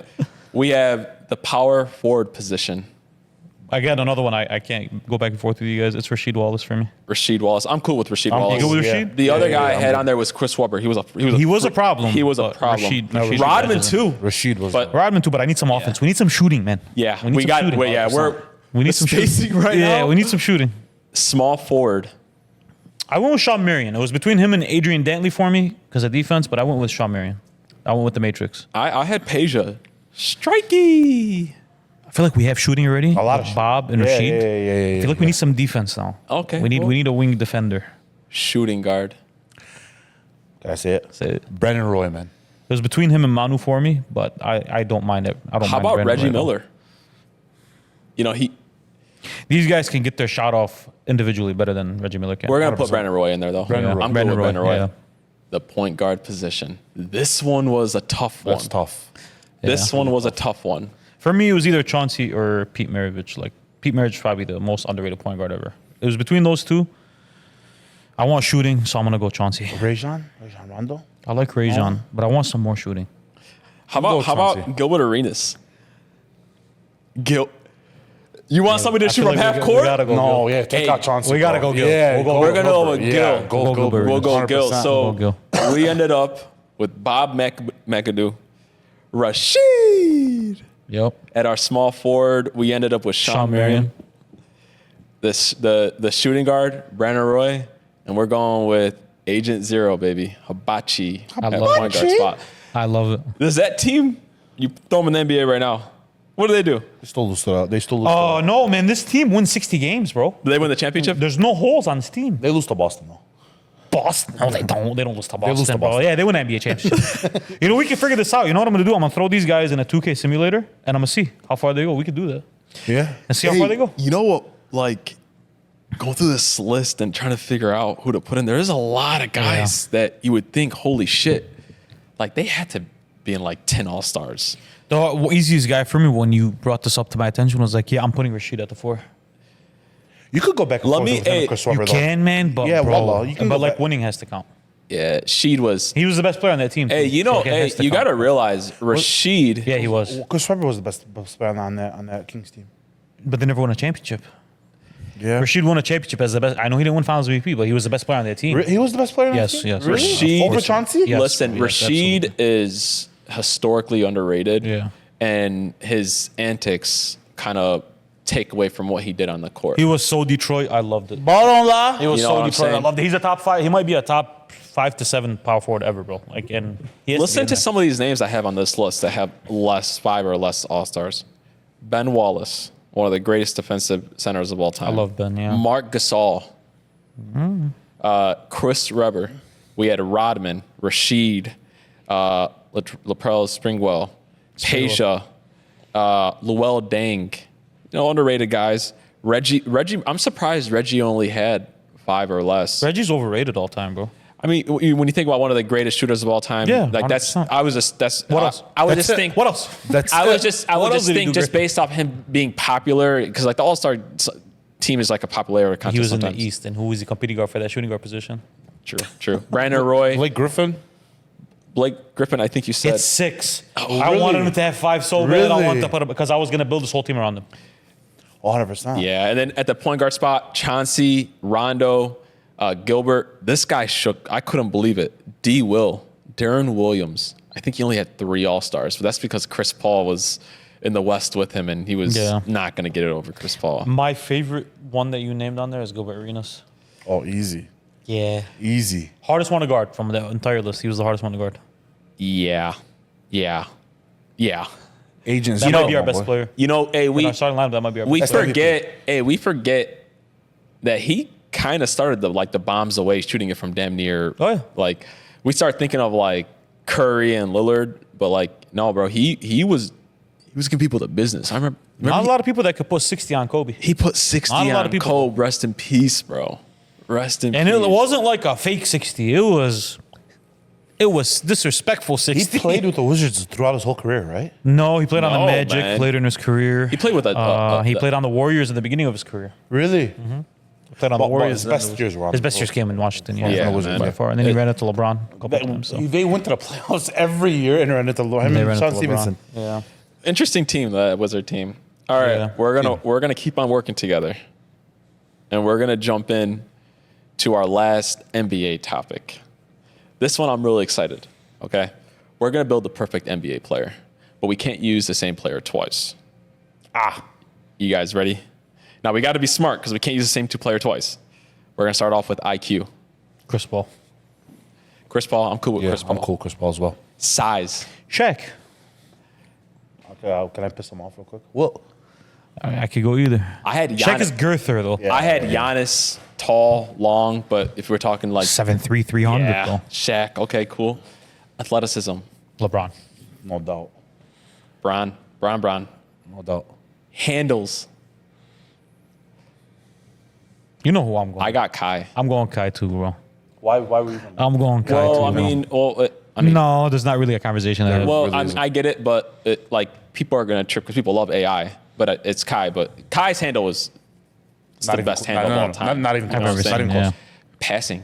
We have the power forward position. I got another one. I can't go back and forth with you guys. It's Rasheed Wallace for me. Rasheed Wallace. I'm cool with Rasheed I'm Wallace. You go with Yeah. Rasheed? The other Yeah, guy I I'm had good. on there was Chris Webber. He was a problem. He was a but problem. Rasheed Rodman was- too. Rashid was. But- Rodman too, but I need some offense. We need some shooting, man. Yeah, we need we some got. shooting. Wait, yeah, We need some spacing shooting right now. Yeah, we need some shooting. Small forward. I went with Sean Marion. It was between him and Adrian Dantley for me because of defense, but I went with Sean Marion. I went with the Matrix. I had Peja. Strikey. I feel like we have shooting already. A lot with of Bob and Yeah, Rasheed. yeah. I feel like we need some defense now. Okay, We need well- we need a wing defender. Shooting guard. Can I say it? Say it. Brennan Roy, man. It was between him and Manu for me, but I don't mind it. I don't How mind about Brandon Reggie right now. Miller? You know, These guys can get their shot off individually better than Reggie Miller can. we're gonna put 100%. Brandon Roy in there though. Brandon Roy. I'm cool Brandon with Brandon Roy. yeah. The point guard position. This one was a tough one. That's tough. This Yeah. one was a tough one. For me, it was either Chauncey or Pete Maravich. Like Pete Maravich is probably the most underrated point guard ever. It was between those two. I want shooting, so I'm gonna go Chauncey. Rajon Rondo. I like Rajon, but I want some more shooting. How go about Chauncey. Gilbert Arenas? You want somebody to shoot from half court? No, yeah, take Hey, out Chauncey. we gotta bro. go Gil. Yeah, We'll go We're gonna go with Yeah, Gil. go Gilbert. We'll go Gil. 100%. So We'll go we ended up with Bob McAdoo, Rasheed. Yep. At our small forward, we ended up with Sean Marion. The shooting guard, Brandon Roy, and we're going with Agent Zero, baby. Hibachi at love point guard spot. I love it. Does that team, you throw them in the NBA right now, what do they do? They still lose to They still lose. Oh no, man! This team wins 60 games, bro. Do they win the championship? There's no holes on this team. They lose to Boston though. Boston. No, they don't. They don't lose to Boston, lose to bro. Boston. Yeah, they win NBA championship. You know, we can figure this out. You know what I'm gonna do? I'm gonna throw these guys in a 2K simulator, and I'm gonna see how far they go. We could do that Yeah. and see how far they go. You know what? Like, go through this list and trying to figure out who to put in there. There's a lot of guys that you would think, holy shit, like they had to be in like 10 All-Stars. The easiest guy for me when you brought this up to my attention was like, yeah, I'm putting Rasheed at the 4. You could go back and Let forth me- with him and hey, Chris You Webber, though. can, man, but Yeah, bro, wallah, you can but go like back. winning has to count. Yeah, Sheed was. He was the best player on that team. Hey, too, you know, so it has to you got count. to realize Rasheed. Yeah, he was, Chris Webber was the best player on that Kings team. but they never won a championship. Yeah. Rasheed won a championship as the best. I know he didn't win Finals MVP, but he was the best player on that team. He was the best player on Yes, that team? yes. Really? Rasheed- Over Chauncey? Yes. Listen, yes, Rasheed absolutely. is historically underrated. Yeah. And his antics kind of take away from what he did on the court. He was so Detroit. I loved it. Ball don't lie. He was You know so what I'm Detroit. I saying? loved it. He's a top 5. He might be a top 5 to 7 power forward ever, bro. Like, and he has Listen be to in there. some of these names I have on this list that have 5 or less All-Stars. Ben Wallace, one of the greatest defensive centers of all time. I love Ben. Yeah. Marc Gasol. Chris Webber. We had Rodman, Rasheed, Latrell Springwell, Peja, Luol Deng. You know, underrated guys. Reggie. I'm surprised Reggie only had 5 or less. Reggie's overrated all time, bro. I mean, when you think about one of the greatest shooters of all time, Yeah, like that's. 100%. I was just that's. What else? I would That's just it. think. What else? That's I it. would just What else just did he think do just great? based off him being popular because like the All-Star team is like a popularity contest. He was in sometimes. the East, and who was the competing guard for that shooting guard position? True. Brandon Roy, Blake Griffin? Blake Griffin. I think you said. It's 6. I really? wanted him to have 5 so bad. I Really? wanted to put him because I was gonna build this whole team around him. 100%. Yeah, and then at the point guard spot, Chauncey, Rondo, Gilbert. This guy shook. I couldn't believe it. D. Will, Darren Williams. I think he only had 3 All-Stars, but that's because Chris Paul was in the West with him, and he was Yeah. not going to get it over Chris Paul. My favorite one that you named on there is Gilbert Arenas. Oh, easy. Yeah. Easy. Hardest one to guard from the entire list. He was the hardest one to guard. Yeah. Agents. That might be our best player. You know, hey, In our starting lineup, that might be our we best player. forget that he kind of started the bombs away, shooting it from damn near. Oh, yeah. Like we start thinking of like Curry and Lillard, but like no, bro, he was giving people the business. I remember Not a lot of people that could put 60 on Kobe. he put 60 Not a lot on of people. Kobe. Rest in peace, bro. Rest in And peace. it wasn't like a fake 60. It was disrespectful He 60. played with the Wizards throughout his whole career, right? No, he played on No, the Magic man. later in his career. He played with He played on the Warriors in the beginning of his career. Really? He played on the But Warriors. his best years were on His the best years came in Washington. Yeah, Yeah, on the Wizards man. by far. And then he ran into LeBron a couple They, times. So. they went to the playoffs every year and ran into him They and ran Sean into LeBron. Stevenson. Yeah. Interesting team, that Wizard team. All right, Yeah. we're gonna keep on working together, and we're gonna jump in to our last NBA topic. This one I'm really excited. Okay, we're gonna build the perfect NBA player, but we can't use the same player twice. You guys ready? Now we got to be smart because we can't use the same player twice. We're gonna start off with IQ. Chris Paul. Chris Paul, I'm cool with Yeah, Chris Paul. I'm cool. Chris Paul as well. Shaq. Size. Okay, can I piss him off real quick? Well, I could go either. I had Shaq Giannis. is girther though. Yeah. I had Giannis, tall, long, but if we're talking like 7'3", 300 yeah, though. Shaq. Okay, cool. Athleticism. LeBron. no doubt. Bron. No doubt. Handles. You know who I'm going. I got Kai. I'm going Kai too, bro. Why were you? I'm going Kai Well, too. I bro. mean, no, there's not really a conversation. There. well, really I mean, isn't. I get it, but like people are gonna trip because people love AI, but it's Kai. But Kai's handle is the best handle of all time. Not even I've close. never Not seen. even Yeah. close. Passing.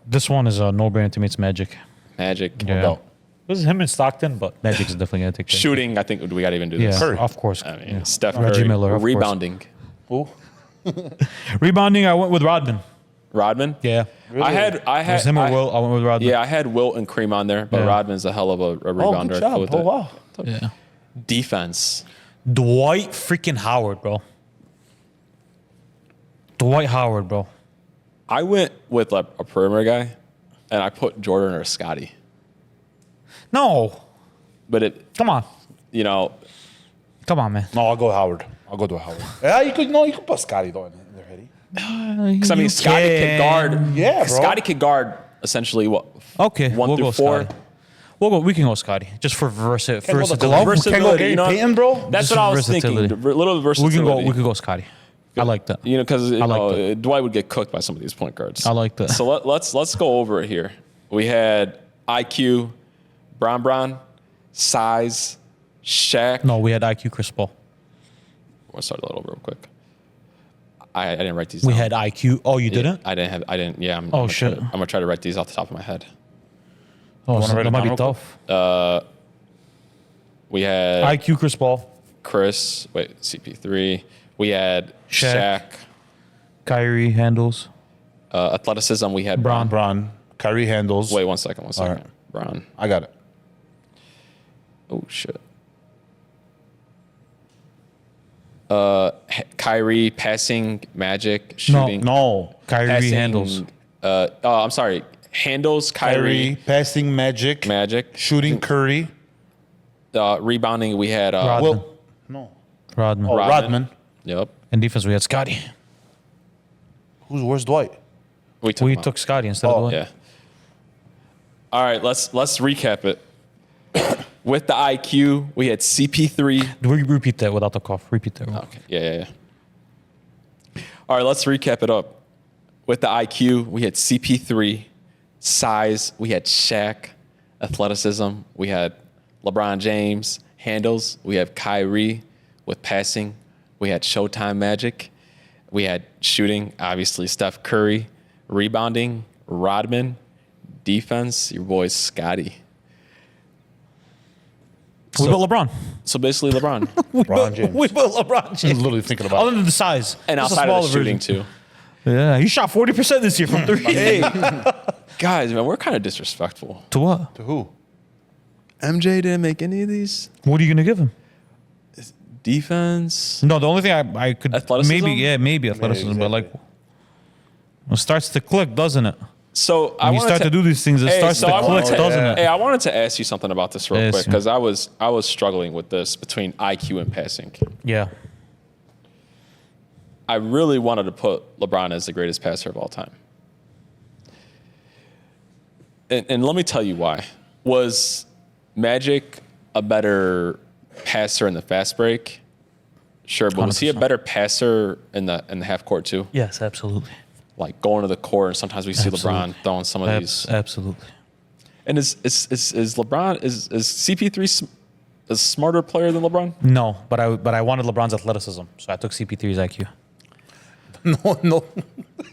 This one is a no-brainer to me. It's Magic. Magic. Yeah. doubt. This is him and Stockton, but Magic's definitely gonna take that. Shooting. I think we got to even do Yeah, this. Curry. of course. I mean, Yeah. Steph Reggie Curry. Miller, of course. Rebounding. Who? Rebounding, I went with Rodman. Rodman. Yeah. I had. It was him or Will. I went with Rodman. Yeah, I had Wilt and Cream on there, but Yeah. Rodman's a hell of a Oh, rebounder. good Cool job. with Oh, it. wow. Yeah. Defense. Dwight freaking Howard, bro. Dwight Howard, bro. I went with a perimeter guy, and I put Jordan or Scotty. No. But it, Come on. you know, Come on, man. No, I'll go Howard. I'll go to Howard. Yeah, you could put Scotty though in there, Eddie. because I mean, Scotty could guard. Yeah, bro. Scotty could guard essentially what? Okay, One we'll through go four. Scotty. We can go Scotty. Just for Can't go the versatility. glove. Versatility, Can't go Gary you know? Payton, bro. That's Just what I was thinking. versatility. A little We versatility. could go Scotty. I like that. You know, because I like that. Dwight would get cooked by some of these point guards. I like that. So let's go over it here. We had IQ, Bron, size, Shaq. No, we had IQ Chris Paul. I want to start that over real quick. I didn't write these. We down. had IQ. Oh, you Yeah, didn't? I didn't. Yeah. I'm Oh, gonna shit. I'm gonna try to write these off the top of my head. Oh, so write that it might down be real tough. We had IQ Chris Paul. Chris. Wait, CP3. We had Shaq. Shaq. Kyrie handles. Athleticism. We had Bron. Bron. Kyrie handles. Wait, one second. right. Bron. I got it. Oh shit. Kyrie passing, Magic, shooting. No. Kyrie passing, handles. I'm sorry. Handles, Kyrie, Passing Magic. Magic. Shooting Curry. Rebounding, we had. Rodman. Well, no. Rodman. Oh, Rodman. Rodman. Yep. In defense, we had Scotty. Where's Dwight? We took. We him out. took Scotty instead Oh, of Dwight. Yeah. All right, let's recap it. With the IQ, we had CP3. Repeat that without the cough. Repeat that. Okay. Yeah. All right, let's recap it up. With the IQ, we had CP3. Size, we had Shaq. Athleticism, we had LeBron James. Handles, we have Kyrie. With passing, we had Showtime Magic. We had shooting, obviously Steph Curry. Rebounding, Rodman. Defense, your boy Scotty. We built LeBron. So basically LeBron. LeBron James. We built LeBron I'm James. literally thinking about Other it. than the size. And Just a outside of the smaller shooting version. too. Yeah, he shot 40% this year from three. Hey, guys, man, we're kind of disrespectful. To what? To who? MJ didn't make any of these. What are you gonna give him? Defense. No, the only thing I could Athleticism? maybe athleticism, but like It starts to click, doesn't it? So When you start to do these things, it starts to click, doesn't it? Hey, I wanted to ask you something about this real Yes, quick because I was struggling with this between IQ and passing. Yeah. I really wanted to put LeBron as the greatest passer of all time. And let me tell you why. Was Magic a better passer in the fast break? Sure, but was he a 100%. better passer in the half court too? Yes, absolutely. Like going to the court, and sometimes we see Absolutely. LeBron throwing some of these. Absolutely. And is LeBron is CP3 a smarter player than LeBron? No, but I wanted LeBron's athleticism, so I took CP3's IQ. No.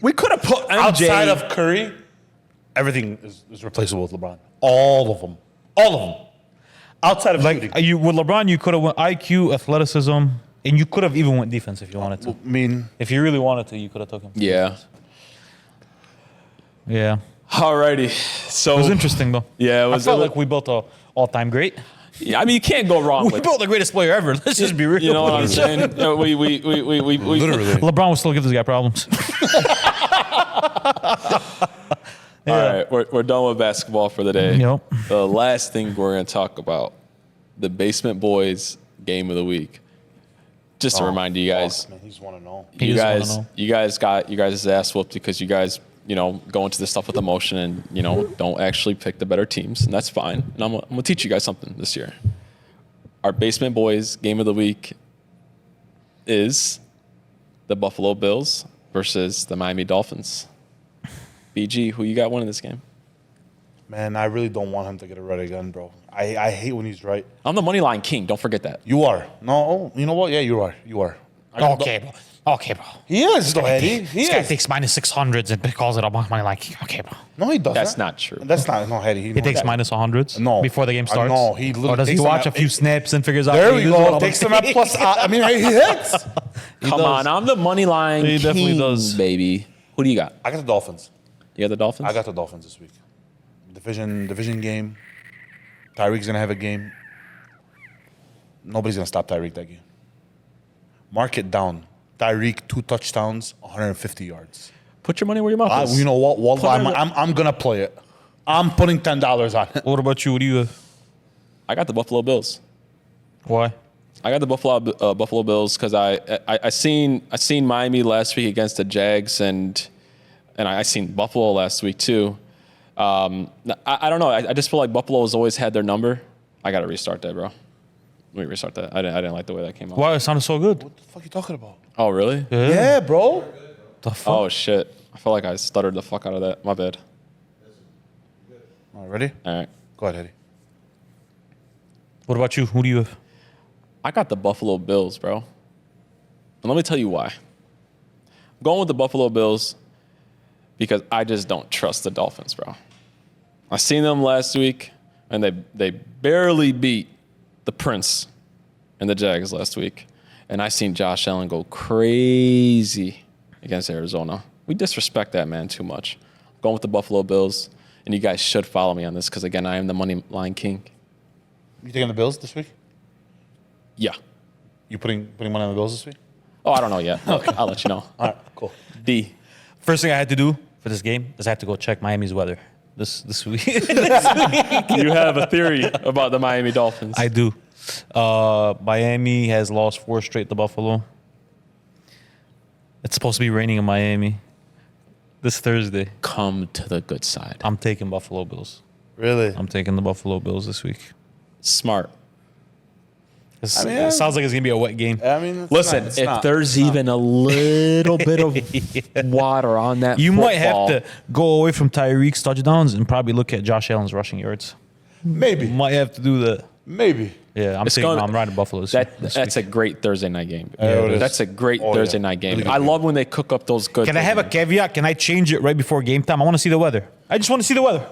We could have put MJ Outside of Curry, everything is replaceable with LeBron. All of them. All of them. Outside of shooting. You with LeBron, you could have went IQ, athleticism, and you could have even went defense if you wanted to. I mean, If you really wanted to, you could have took him. Yeah. Yeah. Alrighty. So It was interesting though. Yeah, it was. I felt like we built a all-time great. Yeah, I mean, you can't go wrong We with. built the greatest player ever. Let's just be real. You know what I'm saying? We literally. LeBron will still give this guy problems. All right, we're done with basketball for the day. Yep. The last thing we're going to talk about, the Basement Boys game of the week. Just to remind you guys, Man, he's want to know. He you just wanna guys, know. you guys got you guys' ass whooped because you guys, go into this stuff with emotion and don't actually pick the better teams, and that's fine. And I'm gonna teach you guys something this year. Our Basement Boys game of the week is the Buffalo Bills versus the Miami Dolphins. BG, who you got winning this game? Man, I really don't want him to get it right again, bro. I hate when he's right. I'm the money line king. Don't forget that. You are. No, you know what? Yeah, you are. You are. Okay, bro. Okay, bro. He is, though, Eddie. He This guy is. takes minus 600s and calls it a money like, okay, bro. No, he doesn't. That's not true. That's not. No, Eddie. He takes minus 100s No. before the game starts? No, he literally Or does he takes them watch at- a few snaps and figures out? There hey, we this is what go. I'm Takes him gonna at plus. I mean, he hits. Come does. on, I'm the money line He king, definitely does. baby. Who do you got? I got the Dolphins. You got the Dolphins? I got the Dolphins this week. Division game. Tyreek's gonna have a game. Nobody's gonna stop Tyreek that game. Mark it down. Tyreek 2 touchdowns, 150 yards. Put your money where your mouth is. You know what? Wallah, Put it- I'm gonna play it. I'm putting $10 on it. What about you? What do you have? I got the Buffalo Bills. Why? I got the Buffalo Bills because I seen Miami last week against the Jags and I seen Buffalo last week too. I don't know. I just feel like Buffalo has always had their number. I got to restart that, bro. Let me restart that. I didn't like the way that came out. Why? It sounded so good. What the fuck are you talking about? Oh, really? Yeah, bro. The fuck? Oh, shit. I feel like I stuttered the fuck out of that. My bad. All right, ready? All right. Go ahead, Eddie. What about you? Who do you have? I got the Buffalo Bills, bro. And let me tell you why. I'm going with the Buffalo Bills because I just don't trust the Dolphins, bro. I seen them last week, and they barely beat the Prince and the Jags last week. And I seen Josh Allen go crazy against Arizona. We disrespect that man too much. I'm going with the Buffalo Bills, and you guys should follow me on this because, again, I am the money line king. You taking the Bills this week? Yeah. You putting money on the Bills this week? Oh, I don't know yet. I'll let you know. All right, cool. D. First thing I had to do for this game is I had to go check Miami's weather this week. You have a theory about the Miami Dolphins. I do. Miami has lost 4 straight to Buffalo. It's supposed to be raining in Miami this Thursday. come to the good side. I'm taking Buffalo Bills. Really? I'm taking the Buffalo Bills this week. Smart. It sounds like it's gonna be a wet game. I mean, Listen, if there's even a little bit of water on that You football, might have to go away from Tyreek's touchdowns and probably look at Josh Allen's rushing yards. maybe, Might have to do that. maybe. Yeah, I'm riding Buffalo this That's a great Thursday night game. it is. That's a great Oh, Thursday yeah. night game. Really good I game. love when they cook up those good. Can I have a caveat? Can I change it right before game time? I want to see the weather. I just want to see the weather.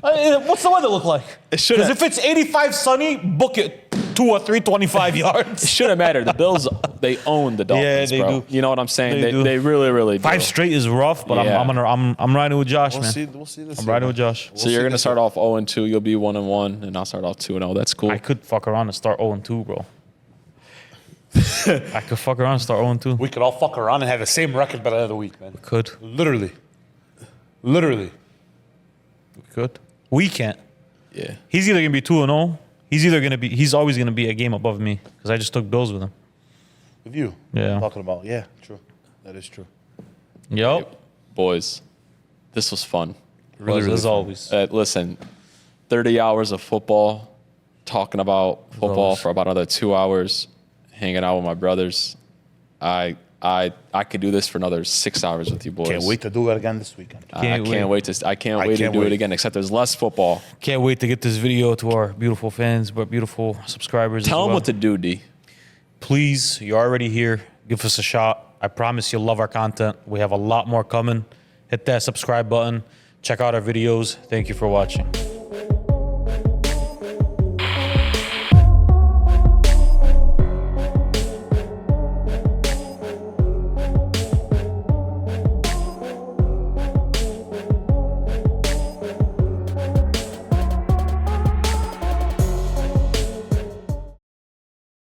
What's the weather look like? It should- Because if it's 85 sunny, book it 2 or 3 25 It yards. shouldn't matter. The Bills, they own the Dolphins, they bro. do. You know what I'm saying? They do. They really, really do. 5 straight is rough, but Yeah. I'm riding with Josh, We'll man. see. We'll see this. I'm year, riding man. with Josh. So you're gonna start off 0-2. You'll be 1-1, and I'll start off 2-0. That's cool. I could fuck around and start 0-2, bro. I could fuck around and start 0-2. We could all fuck around and have the same record by the end of the week, man. Could. Literally. Literally. We could. We can't. Yeah. He's either gonna be 2-0. He's always gonna be a game above me because I just took Bills with him. With you. Yeah. Talking about, yeah, true. That is true. Yep. Boys, this was fun. Really, as always. Listen, 30 hours of football, talking about football always. for about another 2 hours, hanging out with my brothers. I could do this for another 6 hours with you boys. Can't wait to do it again this weekend. I can't wait to do wait. it again. Except there's less football. Can't wait to get this video to our beautiful fans, but beautiful subscribers. Tell as them well. what to do, D. Please, you're already here. Give us a shot. I promise you'll love our content. We have a lot more coming. Hit that subscribe button. Check out our videos. Thank you for watching.